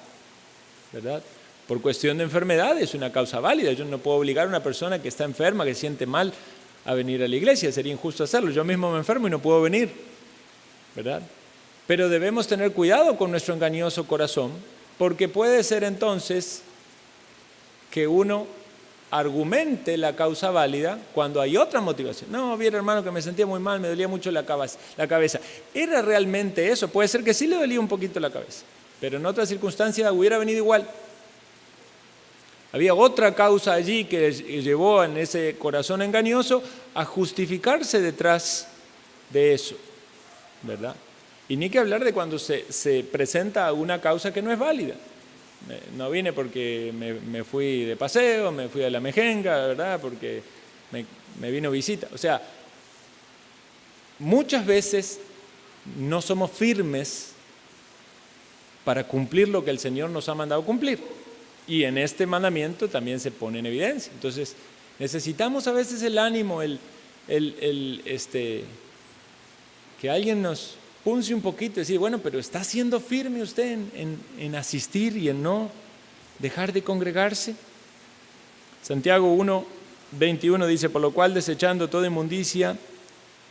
¿verdad? Por cuestión de enfermedad es una causa válida. Yo no puedo obligar a una persona que está enferma, que se siente mal, a venir a la iglesia, sería injusto hacerlo. Yo mismo me enfermo y no puedo venir, ¿verdad? Pero debemos tener cuidado con nuestro engañoso corazón, porque puede ser entonces que uno argumente la causa válida cuando hay otra motivación. No, bien, hermano, que me sentía muy mal, me dolía mucho la cabeza. ¿Era realmente eso? Puede ser que sí le dolía un poquito la cabeza, pero en otras circunstancias hubiera venido igual. Había otra causa allí que llevó en ese corazón engañoso a justificarse detrás de eso, ¿verdad? Y ni que hablar de cuando se presenta una causa que no es válida. No vine porque me fui de paseo, me fui a la mejenga, ¿verdad? Porque me vino visita. O sea, muchas veces no somos firmes para cumplir lo que el Señor nos ha mandado cumplir. Y en este mandamiento también se pone en evidencia. Entonces, necesitamos a veces el ánimo, que alguien nos punce un poquito y decir, bueno, pero ¿está siendo firme usted en asistir y en no dejar de congregarse? Santiago 1:21 dice, por lo cual desechando toda inmundicia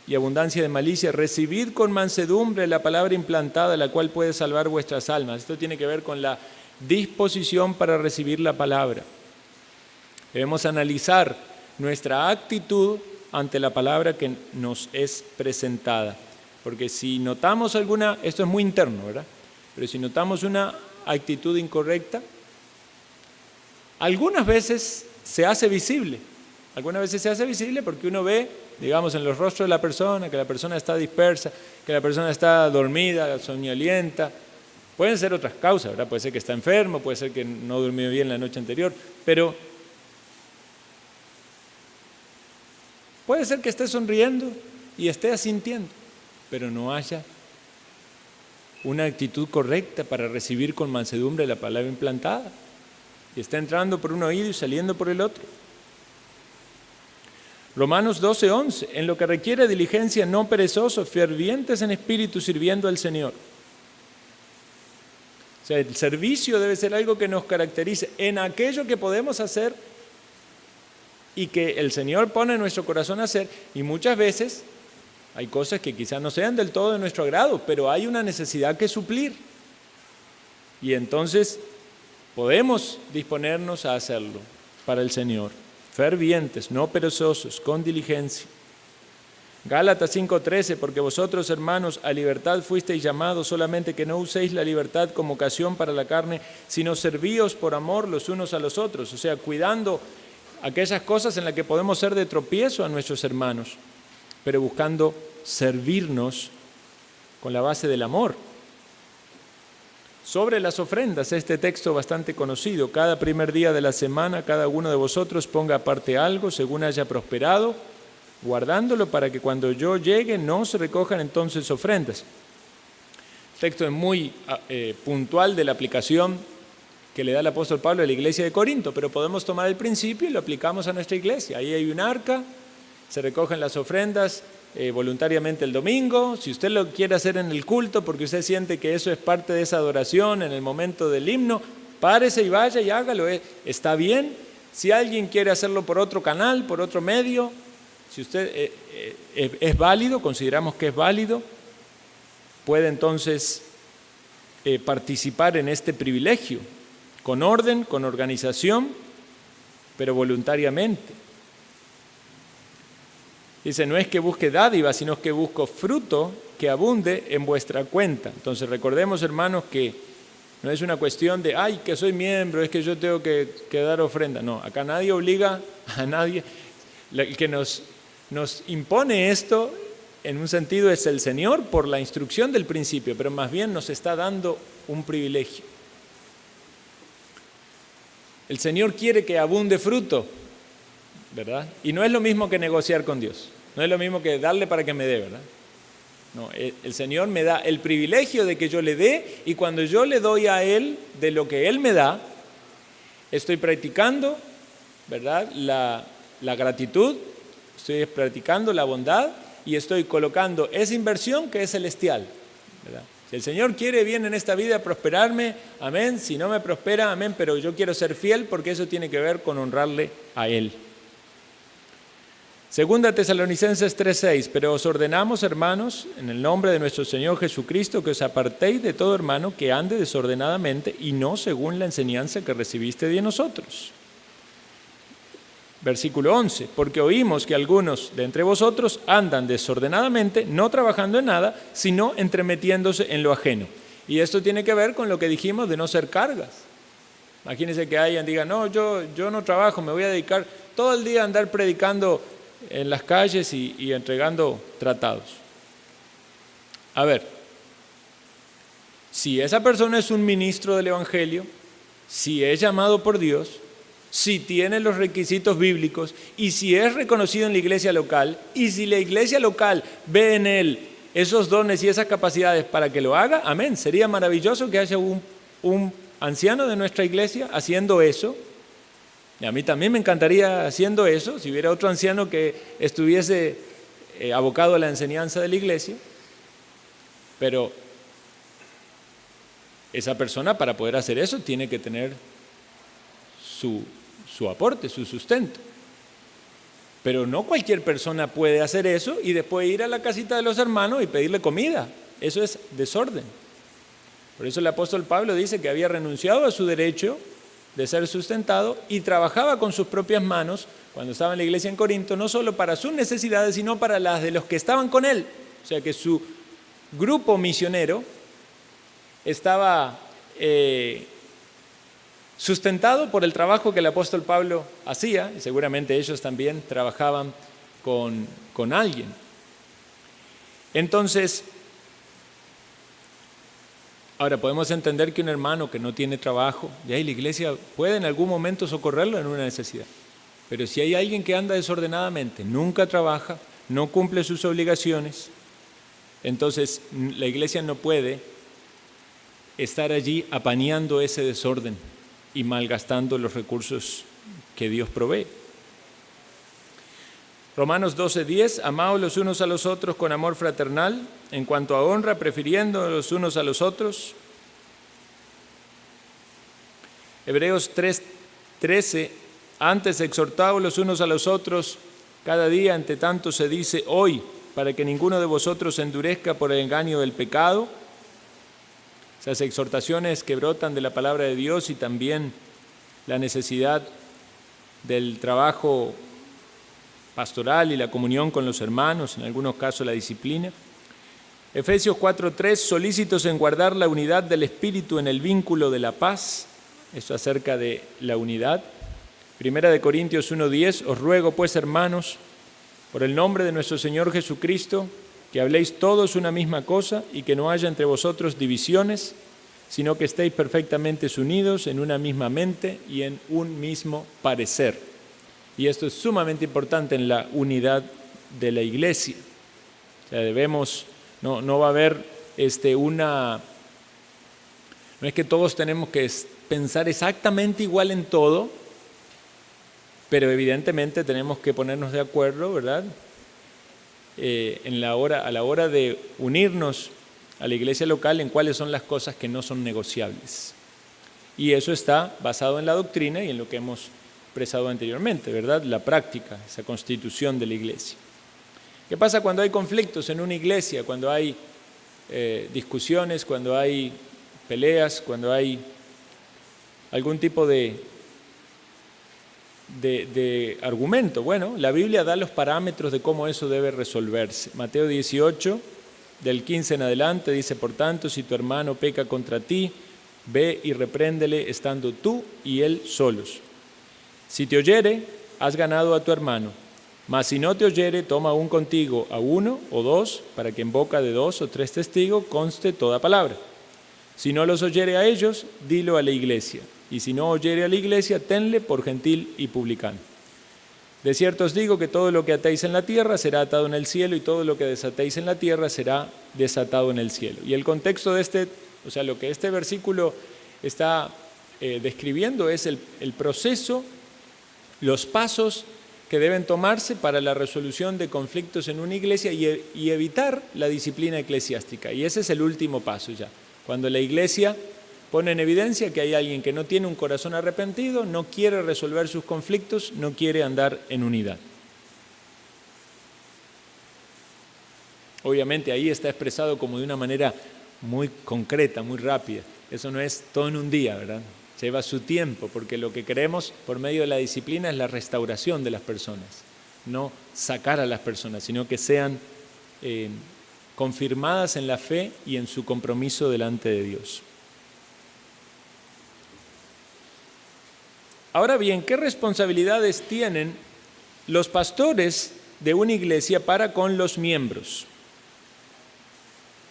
y abundancia de malicia, recibid con mansedumbre la palabra implantada, la cual puede salvar vuestras almas. Esto tiene que ver con la disposición para recibir la palabra. Debemos analizar nuestra actitud ante la palabra que nos es presentada. Porque si notamos alguna, esto es muy interno, ¿verdad? Pero si notamos una actitud incorrecta, algunas veces se hace visible. Algunas veces se hace visible porque uno ve, digamos, en los rostros de la persona, que la persona está dispersa, que la persona está dormida, soñolienta. Pueden ser otras causas, ¿verdad? Puede ser que está enfermo, puede ser que no durmió bien la noche anterior, pero puede ser que esté sonriendo y esté asintiendo, pero no haya una actitud correcta para recibir con mansedumbre la palabra implantada. Y está entrando por un oído y saliendo por el otro. Romanos 12:11, en lo que requiere diligencia, no perezosos, fervientes en espíritu, sirviendo al Señor. O sea, el servicio debe ser algo que nos caracterice en aquello que podemos hacer y que el Señor pone en nuestro corazón a hacer. Y muchas veces hay cosas que quizás no sean del todo de nuestro agrado, pero hay una necesidad que suplir. Y entonces podemos disponernos a hacerlo para el Señor. Fervientes, no perezosos, con diligencia. Gálatas 5:13, porque vosotros, hermanos, a libertad fuisteis llamados, solamente que no uséis la libertad como ocasión para la carne, sino servíos por amor los unos a los otros. O sea, cuidando aquellas cosas en las que podemos ser de tropiezo a nuestros hermanos, pero buscando servirnos con la base del amor. Sobre las ofrendas, este texto bastante conocido, cada primer día de la semana, cada uno de vosotros ponga aparte algo según haya prosperado, guardándolo para que cuando yo llegue no se recojan entonces ofrendas. El texto es muy puntual de la aplicación que le da el apóstol Pablo a la iglesia de Corinto, pero podemos tomar el principio y lo aplicamos a nuestra iglesia. Ahí hay un arca, se recogen las ofrendas voluntariamente el domingo. Si usted lo quiere hacer en el culto porque usted siente que eso es parte de esa adoración en el momento del himno, párese y vaya y hágalo, está bien. Si alguien quiere hacerlo por otro canal, por otro medio, si usted es válido, consideramos que es válido, puede entonces participar en este privilegio, con orden, con organización, pero voluntariamente. Dice, no es que busque dádiva, sino que busco fruto que abunde en vuestra cuenta. Entonces recordemos, hermanos, que no es una cuestión de, ay, que soy miembro, es que yo tengo que dar ofrenda. No, acá nadie obliga a nadie. El que nos impone esto, en un sentido, es el Señor por la instrucción del principio, pero más bien nos está dando un privilegio. El Señor quiere que abunde fruto, ¿verdad? Y no es lo mismo que negociar con Dios, no es lo mismo que darle para que me dé, ¿verdad? No, el Señor me da el privilegio de que yo le dé, y cuando yo le doy a Él de lo que Él me da, estoy practicando, ¿verdad?, la gratitud, estoy practicando la bondad y estoy colocando esa inversión que es celestial, ¿verdad? Si el Señor quiere bien en esta vida prosperarme, amén. Si no me prospera, amén, pero yo quiero ser fiel porque eso tiene que ver con honrarle a Él. Segunda Tesalonicenses 3:6, pero os ordenamos, hermanos, en el nombre de nuestro Señor Jesucristo, que os apartéis de todo hermano que ande desordenadamente y no según la enseñanza que recibiste de nosotros. Versículo 11, porque oímos que algunos de entre vosotros andan desordenadamente, no trabajando en nada, sino entremetiéndose en lo ajeno. Y esto tiene que ver con lo que dijimos de no ser cargas. Imagínense que alguien diga, no, yo no trabajo, me voy a dedicar todo el día a andar predicando en las calles y entregando tratados. A ver, si esa persona es un ministro del Evangelio, si es llamado por Dios, si tiene los requisitos bíblicos y si es reconocido en la iglesia local, y si la iglesia local ve en él esos dones y esas capacidades para que lo haga, amén. Sería maravilloso que haya un anciano de nuestra iglesia haciendo eso. Y a mí también me encantaría haciendo eso, si hubiera otro anciano que estuviese abocado a la enseñanza de la iglesia. Pero esa persona, para poder hacer eso, tiene que tener su aporte, su sustento. Pero no cualquier persona puede hacer eso y después ir a la casita de los hermanos y pedirle comida. Eso es desorden. Por eso el apóstol Pablo dice que había renunciado a su derecho de ser sustentado y trabajaba con sus propias manos cuando estaba en la iglesia en Corinto, no solo para sus necesidades, sino para las de los que estaban con él. O sea que su grupo misionero estaba sustentado por el trabajo que el apóstol Pablo hacía, y seguramente ellos también trabajaban con alguien. Entonces, ahora podemos entender que un hermano que no tiene trabajo, y ahí la iglesia puede en algún momento socorrerlo en una necesidad. Pero si hay alguien que anda desordenadamente, nunca trabaja, no cumple sus obligaciones, entonces la iglesia no puede estar allí apañando ese desorden y malgastando los recursos que Dios provee. Romanos 12:10, amaos los unos a los otros con amor fraternal, en cuanto a honra, prefiriendo los unos a los otros. Hebreos 3:13, antes exhortaos los unos a los otros, cada día entre tanto se dice hoy, para que ninguno de vosotros se endurezca por el engaño del pecado. Esas exhortaciones que brotan de la palabra de Dios y también la necesidad del trabajo pastoral y la comunión con los hermanos, en algunos casos la disciplina. Efesios 4:3, solícitos en guardar la unidad del Espíritu en el vínculo de la paz. Eso acerca de la unidad. Primera de Corintios 1:10, os ruego pues, hermanos, por el nombre de nuestro Señor Jesucristo, que habléis todos una misma cosa y que no haya entre vosotros divisiones, sino que estéis perfectamente unidos en una misma mente y en un mismo parecer. Y esto es sumamente importante en la unidad de la iglesia. O sea, no va a haber no es que todos tenemos que pensar exactamente igual en todo, pero evidentemente tenemos que ponernos de acuerdo, ¿verdad? A la hora de unirnos a la iglesia local en cuáles son las cosas que no son negociables. Y eso está basado en la doctrina y en lo que hemos expresado anteriormente, ¿verdad? La práctica, esa constitución de la iglesia. ¿Qué pasa cuando hay conflictos en una iglesia? Cuando hay discusiones, cuando hay peleas, cuando hay algún tipo de argumento. Bueno, la Biblia da los parámetros de cómo eso debe resolverse. Mateo 18, del 15 en adelante, dice, por tanto, si tu hermano peca contra ti, ve y repréndele estando tú y él solos. Si te oyere, has ganado a tu hermano. Mas si no te oyere, toma aún contigo a uno o dos, para que en boca de 2 o 3 testigos conste toda palabra. Si no los oyere a ellos, dilo a la iglesia. Y si no oyere a la iglesia, tenle por gentil y publicano. De cierto os digo que todo lo que atéis en la tierra será atado en el cielo, y todo lo que desatéis en la tierra será desatado en el cielo. Y el contexto de lo que este versículo está describiendo es el proceso, los pasos que deben tomarse para la resolución de conflictos en una iglesia y evitar la disciplina eclesiástica. Y ese es el último paso ya. Cuando la iglesia pone en evidencia que hay alguien que no tiene un corazón arrepentido, no quiere resolver sus conflictos, no quiere andar en unidad. Obviamente ahí está expresado como de una manera muy concreta, muy rápida. Eso no es todo en un día, ¿verdad? Lleva su tiempo, porque lo que queremos por medio de la disciplina es la restauración de las personas, no sacar a las personas, sino que sean confirmadas en la fe y en su compromiso delante de Dios. Ahora bien, ¿qué responsabilidades tienen los pastores de una iglesia para con los miembros?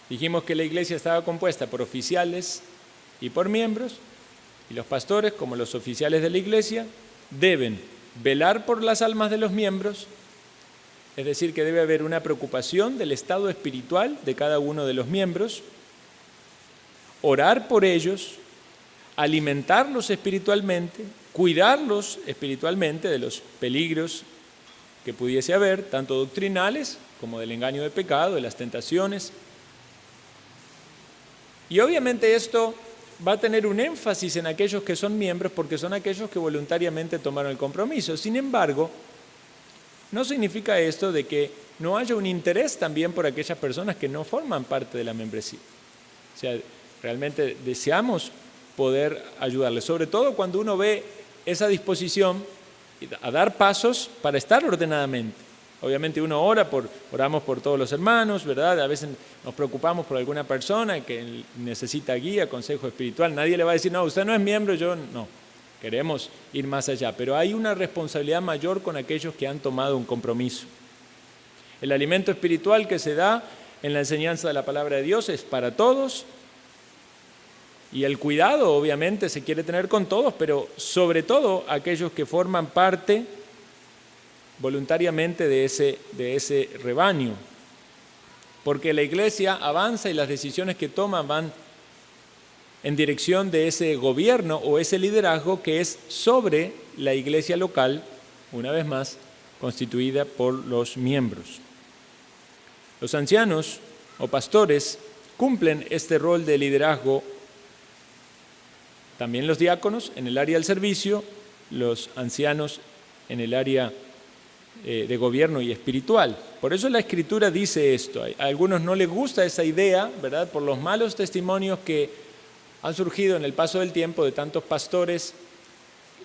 Dijimos que la iglesia estaba compuesta por oficiales y por miembros, y los pastores, como los oficiales de la iglesia, deben velar por las almas de los miembros, Es decir, que debe haber una preocupación del estado espiritual de cada uno de los miembros, orar por ellos, alimentarlos espiritualmente, cuidarlos espiritualmente de los peligros que pudiese haber, tanto doctrinales como del engaño de pecado, de las tentaciones. Y obviamente esto va a tener un énfasis en aquellos que son miembros porque son aquellos que voluntariamente tomaron el compromiso. Sin embargo, no significa esto de que no haya un interés también por aquellas personas que no forman parte de la membresía. O sea, realmente deseamos poder ayudarles, sobre todo cuando uno ve esa disposición a dar pasos para estar ordenadamente. Obviamente uno oramos por todos los hermanos, ¿verdad? A veces nos preocupamos por alguna persona que necesita guía, consejo espiritual. Nadie le va a decir, no, usted no es miembro, yo no. Queremos ir más allá, pero hay una responsabilidad mayor con aquellos que han tomado un compromiso. El alimento espiritual que se da en la enseñanza de la palabra de Dios es para todos, y el cuidado obviamente se quiere tener con todos, pero sobre todo aquellos que forman parte voluntariamente de ese rebaño, porque la iglesia avanza y las decisiones que toman van en dirección de ese gobierno o ese liderazgo que es sobre la iglesia local, una vez más, constituida por los miembros. Los ancianos o pastores cumplen este rol de liderazgo, también los diáconos en el área del servicio, los ancianos en el área de gobierno y espiritual. Por eso la Escritura dice esto. A algunos no les gusta esa idea, ¿verdad? Por los malos testimonios que han surgido en el paso del tiempo de tantos pastores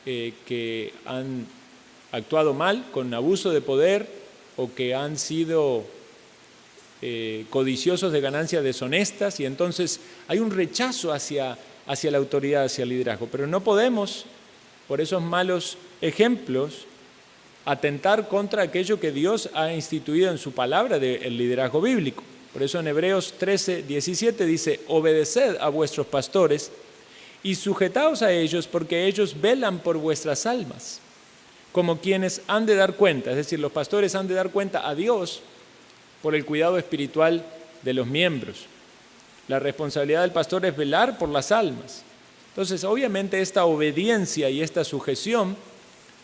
que han actuado mal, con abuso de poder, o que han sido codiciosos de ganancias deshonestas, y entonces hay un rechazo hacia la autoridad, hacia el liderazgo. Pero no podemos, por esos malos ejemplos, atentar contra aquello que Dios ha instituido en su palabra del liderazgo bíblico. Por eso en Hebreos 13, 17 dice, obedeced a vuestros pastores y sujetaos a ellos porque ellos velan por vuestras almas, como quienes han de dar cuenta. Es decir, los pastores han de dar cuenta a Dios por el cuidado espiritual de los miembros. La responsabilidad del pastor es velar por las almas. Entonces, obviamente esta obediencia y esta sujeción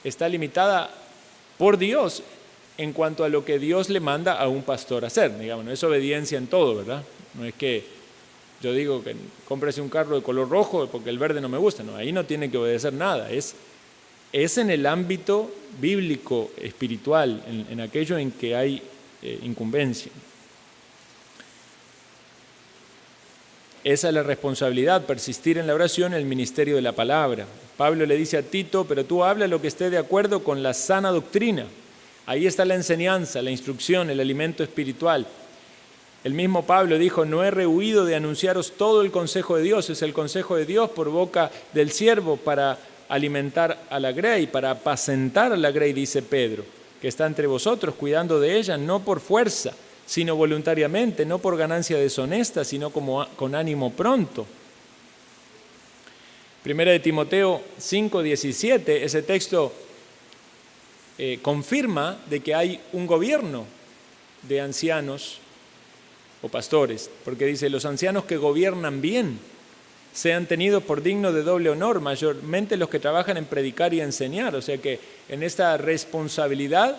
está limitada por Dios en cuanto a lo que Dios le manda a un pastor hacer. Digamos, no es obediencia en todo, ¿verdad? No es que yo digo que cómprese un carro de color rojo porque el verde no me gusta. No, ahí no tiene que obedecer nada. Es en el ámbito bíblico, espiritual, en aquello en que hay incumbencia. Esa es la responsabilidad, persistir en la oración, el ministerio de la palabra. Pablo le dice a Tito, pero tú habla lo que esté de acuerdo con la sana doctrina. Ahí está la enseñanza, la instrucción, el alimento espiritual. El mismo Pablo dijo, no he rehuido de anunciaros todo el consejo de Dios. Es el consejo de Dios por boca del siervo para alimentar a la grey, para apacentar a la grey, dice Pedro, que está entre vosotros, cuidando de ella, no por fuerza, sino voluntariamente, no por ganancia deshonesta, sino con ánimo pronto. Primera de Timoteo 5:17, ese texto confirma de que hay un gobierno de ancianos o pastores, porque dice, los ancianos que gobiernan bien sean tenidos por dignos de doble honor, mayormente los que trabajan en predicar y enseñar. O sea que en esta responsabilidad,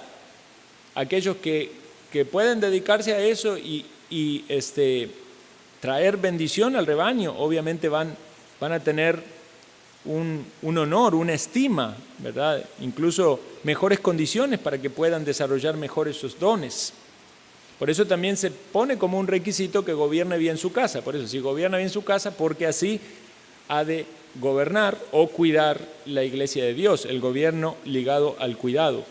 aquellos que pueden dedicarse a eso y traer bendición al rebaño, obviamente van a tener un honor, una estima, ¿verdad? Incluso mejores condiciones para que puedan desarrollar mejor esos dones. Por eso también se pone como un requisito que gobierne bien su casa. Por eso, si gobierna bien su casa, porque así ha de gobernar o cuidar la iglesia de Dios, el gobierno ligado al cuidado.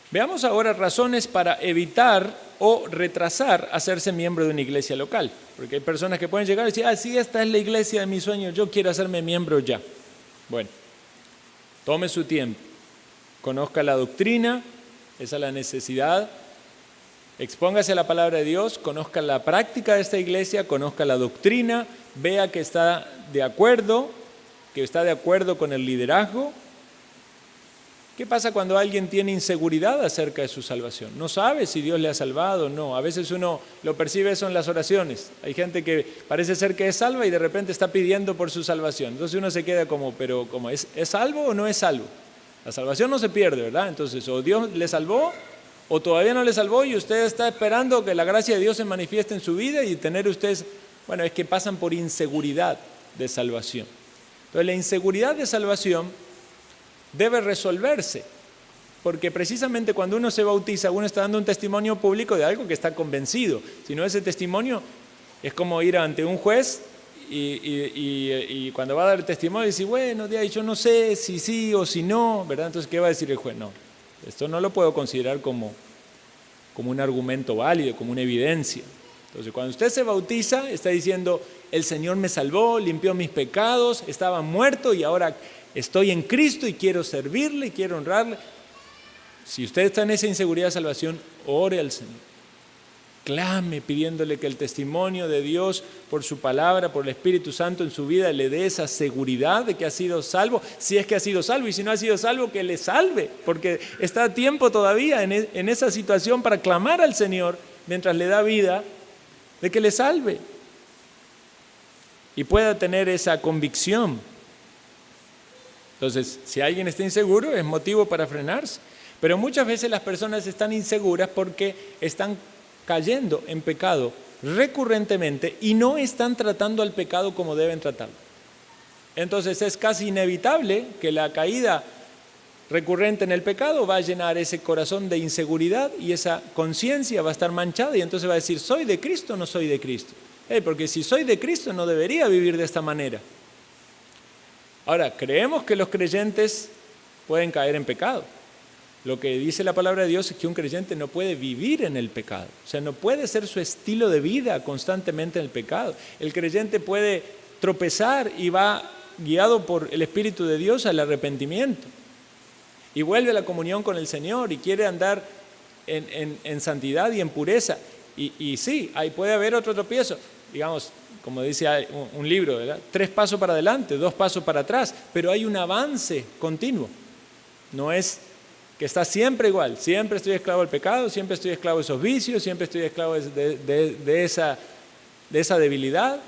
Veamos ahora razones para evitar o retrasar hacerse miembro de una iglesia local. Porque hay personas que pueden llegar y decir, sí, esta es la iglesia de mis sueños, yo quiero hacerme miembro ya. Bueno, tome su tiempo, conozca la doctrina, esa es la necesidad, expóngase a la palabra de Dios, conozca la práctica de esta iglesia, conozca la doctrina, vea que está de acuerdo con el liderazgo, ¿Qué pasa cuando alguien tiene inseguridad acerca de su salvación? No sabe si Dios le ha salvado o no. A veces uno lo percibe eso en las oraciones. Hay gente que parece ser que es salva y de repente está pidiendo por su salvación. Entonces uno se queda como, pero ¿cómo? ¿Es salvo o no es salvo? La salvación no se pierde, ¿verdad? Entonces, o Dios le salvó o todavía no le salvó y usted está esperando que la gracia de Dios se manifieste en su vida y tener ustedes, bueno, es que pasan por inseguridad de salvación. Entonces, la inseguridad de salvación debe resolverse, porque precisamente cuando uno se bautiza, uno está dando un testimonio público de algo que está convencido. Si no, ese testimonio es como ir ante un juez y cuando va a dar el testimonio dice, bueno, yo no sé si sí o si no, ¿verdad? Entonces, ¿qué va a decir el juez? No, esto no lo puedo considerar como un argumento válido, como una evidencia. Entonces, cuando usted se bautiza, está diciendo, el Señor me salvó, limpió mis pecados, estaba muerto y ahora estoy en Cristo y quiero servirle y quiero honrarle. Si usted está en esa inseguridad de salvación, ore al Señor. Clame pidiéndole que el testimonio de Dios por su palabra, por el Espíritu Santo en su vida le dé esa seguridad de que ha sido salvo, si es que ha sido salvo, y si no ha sido salvo, que le salve, porque está a tiempo todavía en esa situación para clamar al Señor mientras le da vida, de que le salve y pueda tener esa convicción. Entonces, si alguien está inseguro, es motivo para frenarse. Pero muchas veces las personas están inseguras porque están cayendo en pecado recurrentemente y no están tratando al pecado como deben tratarlo. Entonces, es casi inevitable que la caída recurrente en el pecado va a llenar ese corazón de inseguridad y esa conciencia va a estar manchada y entonces va a decir, ¿soy de Cristo o no soy de Cristo? Porque si soy de Cristo no debería vivir de esta manera. Ahora, creemos que los creyentes pueden caer en pecado. Lo que dice la palabra de Dios es que un creyente no puede vivir en el pecado. O sea, no puede ser su estilo de vida constantemente en el pecado. El creyente puede tropezar y va guiado por el Espíritu de Dios al arrepentimiento. Y vuelve a la comunión con el Señor y quiere andar en santidad y en pureza. Y sí, ahí puede haber otro tropiezo. Digamos, como dice un libro, ¿verdad? 3 pasos para adelante, 2 pasos para atrás, pero hay un avance continuo. No es que está siempre igual, siempre estoy esclavo del pecado, siempre estoy esclavo de esos vicios, siempre estoy esclavo de esa debilidad.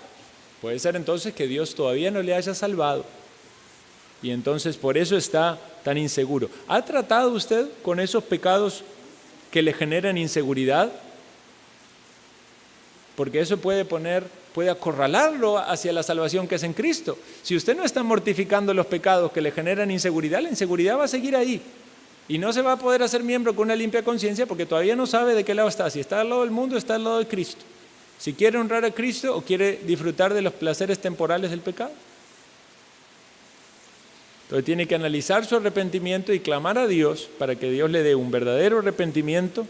Puede ser entonces que Dios todavía no le haya salvado y entonces por eso está tan inseguro. ¿Ha tratado usted con esos pecados que le generan inseguridad? Porque eso puede acorralarlo hacia la salvación que es en Cristo. Si usted no está mortificando los pecados que le generan inseguridad, la inseguridad va a seguir ahí. Y no se va a poder hacer miembro con una limpia conciencia porque todavía no sabe de qué lado está. Si está al lado del mundo, está al lado de Cristo. Si quiere honrar a Cristo o quiere disfrutar de los placeres temporales del pecado. Entonces tiene que analizar su arrepentimiento y clamar a Dios para que Dios le dé un verdadero arrepentimiento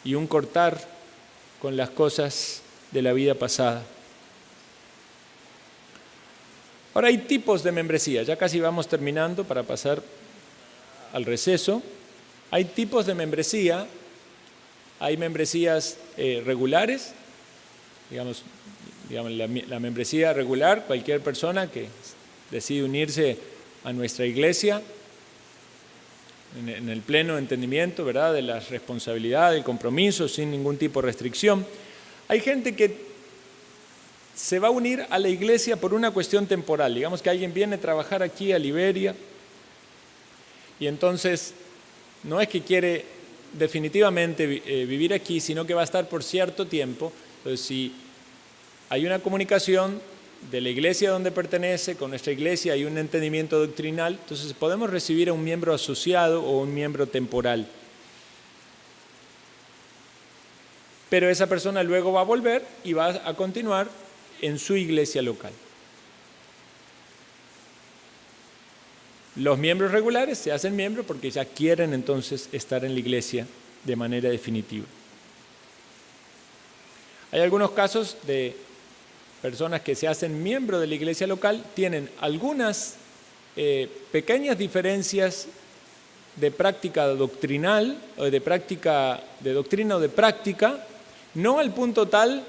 y un cortar con las cosas de la vida pasada. Ahora hay tipos de membresía, ya casi vamos terminando para pasar al receso. Hay tipos de membresía, hay membresías regulares, digamos la membresía regular, cualquier persona que decide unirse a nuestra iglesia en el pleno entendimiento, ¿verdad?, de las responsabilidades, del compromiso, sin ningún tipo de restricción. Hay gente que se va a unir a la iglesia por una cuestión temporal. Digamos que alguien viene a trabajar aquí a Liberia y entonces no es que quiere definitivamente vivir aquí, sino que va a estar por cierto tiempo. Entonces, si hay una comunicación de la iglesia donde pertenece, con nuestra iglesia, hay un entendimiento doctrinal, entonces podemos recibir a un miembro asociado o un miembro temporal. Pero esa persona luego va a volver y va a continuar en su iglesia local. Los miembros regulares se hacen miembros porque ya quieren entonces estar en la iglesia de manera definitiva. Hay algunos casos de personas que se hacen miembros de la iglesia local, tienen algunas pequeñas diferencias de práctica doctrinal, o de práctica de doctrina o de práctica, no al punto tal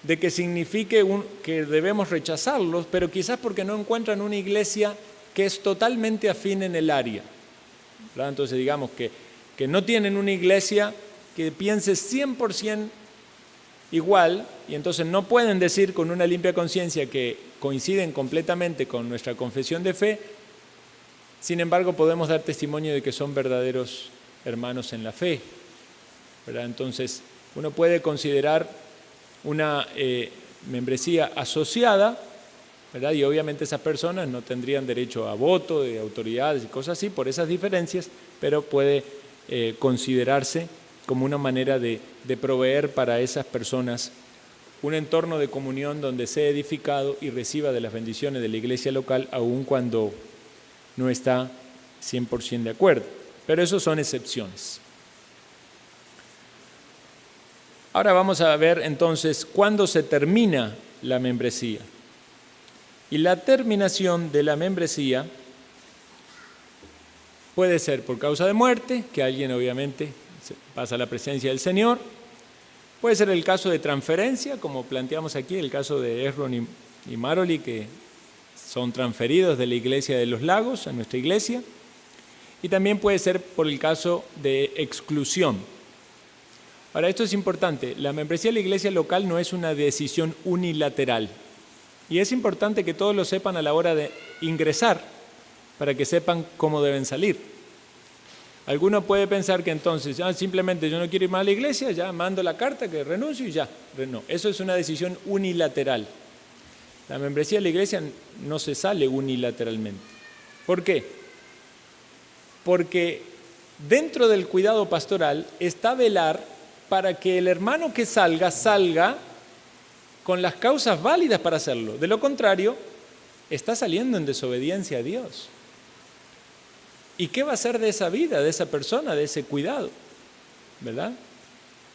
de que signifique que debemos rechazarlos, pero quizás porque no encuentran una iglesia que es totalmente afín en el área. ¿verdad? Entonces digamos que no tienen una iglesia que piense 100% igual, y entonces no pueden decir con una limpia conciencia que coinciden completamente con nuestra confesión de fe. Sin embargo, podemos dar testimonio de que son verdaderos hermanos en la fe, ¿verdad? Entonces, uno puede considerar una membresía asociada, ¿verdad? Y obviamente esas personas no tendrían derecho a voto de autoridades y cosas así por esas diferencias, pero puede considerarse como una manera de proveer para esas personas un entorno de comunión donde sea edificado y reciba de las bendiciones de la iglesia local, aun cuando no está 100% de acuerdo. Pero eso son excepciones. Ahora vamos a ver entonces cuándo se termina la membresía. Y la terminación de la membresía puede ser por causa de muerte, que alguien obviamente pasa a la presencia del Señor. Puede ser el caso de transferencia, como planteamos aquí, el caso de Esron y Maroli, que son transferidos de la iglesia de los Lagos a nuestra iglesia. Y también puede ser por el caso de exclusión. Ahora, esto es importante. La membresía de la iglesia local no es una decisión unilateral. Y es importante que todos lo sepan a la hora de ingresar, para que sepan cómo deben salir. Alguno puede pensar que entonces, simplemente yo no quiero ir más a la iglesia, ya mando la carta que renuncio y ya. No, eso es una decisión unilateral. La membresía de la iglesia no se sale unilateralmente. ¿Por qué? Porque dentro del cuidado pastoral está velar para que el hermano que salga con las causas válidas para hacerlo. De lo contrario, está saliendo en desobediencia a Dios. ¿Y qué va a hacer de esa vida, de esa persona, de ese cuidado? ¿Verdad?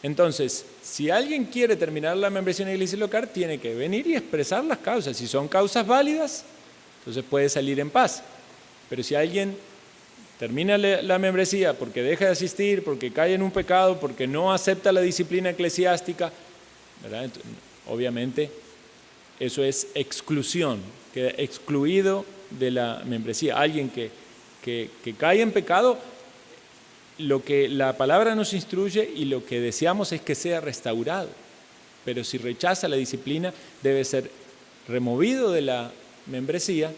Entonces, si alguien quiere terminar la membresía en la iglesia local, tiene que venir y expresar las causas. Si son causas válidas, entonces puede salir en paz. Pero si alguien termina la membresía porque deja de asistir, porque cae en un pecado, porque no acepta la disciplina eclesiástica, ¿verdad? Entonces, obviamente, eso es exclusión, queda excluido de la membresía. Alguien que cae en pecado, lo que la palabra nos instruye y lo que deseamos es que sea restaurado. Pero si rechaza la disciplina, debe ser removido de la membresía,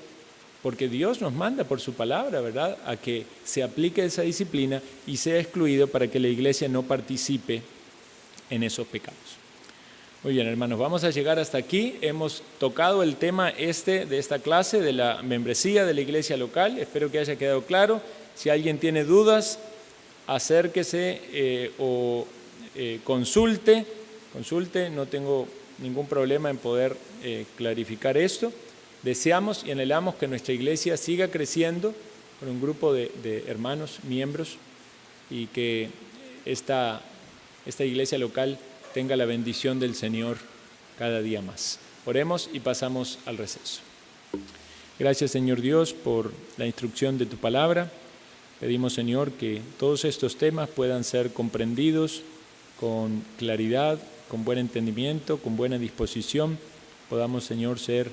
porque Dios nos manda por su palabra, ¿verdad?, a que se aplique esa disciplina y sea excluido para que la iglesia no participe en esos pecados. Muy bien, hermanos, vamos a llegar hasta aquí. Hemos tocado el tema de esta clase de la membresía de la iglesia local. Espero que haya quedado claro. Si alguien tiene dudas, acérquese o consulte. No tengo ningún problema en poder clarificar esto. Deseamos y anhelamos que nuestra iglesia siga creciendo con un grupo de hermanos, miembros, y que esta iglesia local tenga la bendición del Señor cada día más. Oremos y pasamos al receso. Gracias, Señor Dios, por la instrucción de tu palabra. Pedimos, Señor, que todos estos temas puedan ser comprendidos con claridad, con buen entendimiento, con buena disposición. Podamos, Señor, ser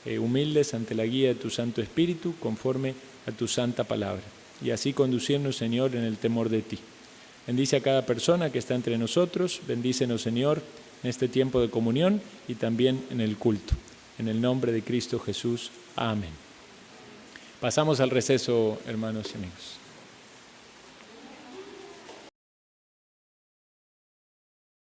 humildes ante la guía de tu Santo Espíritu, conforme a tu santa palabra. Y así conducirnos, Señor, en el temor de ti. Bendice a cada persona que está entre nosotros. Bendícenos, Señor, en este tiempo de comunión y también en el culto. En el nombre de Cristo Jesús. Amén. Pasamos al receso, hermanos y amigos.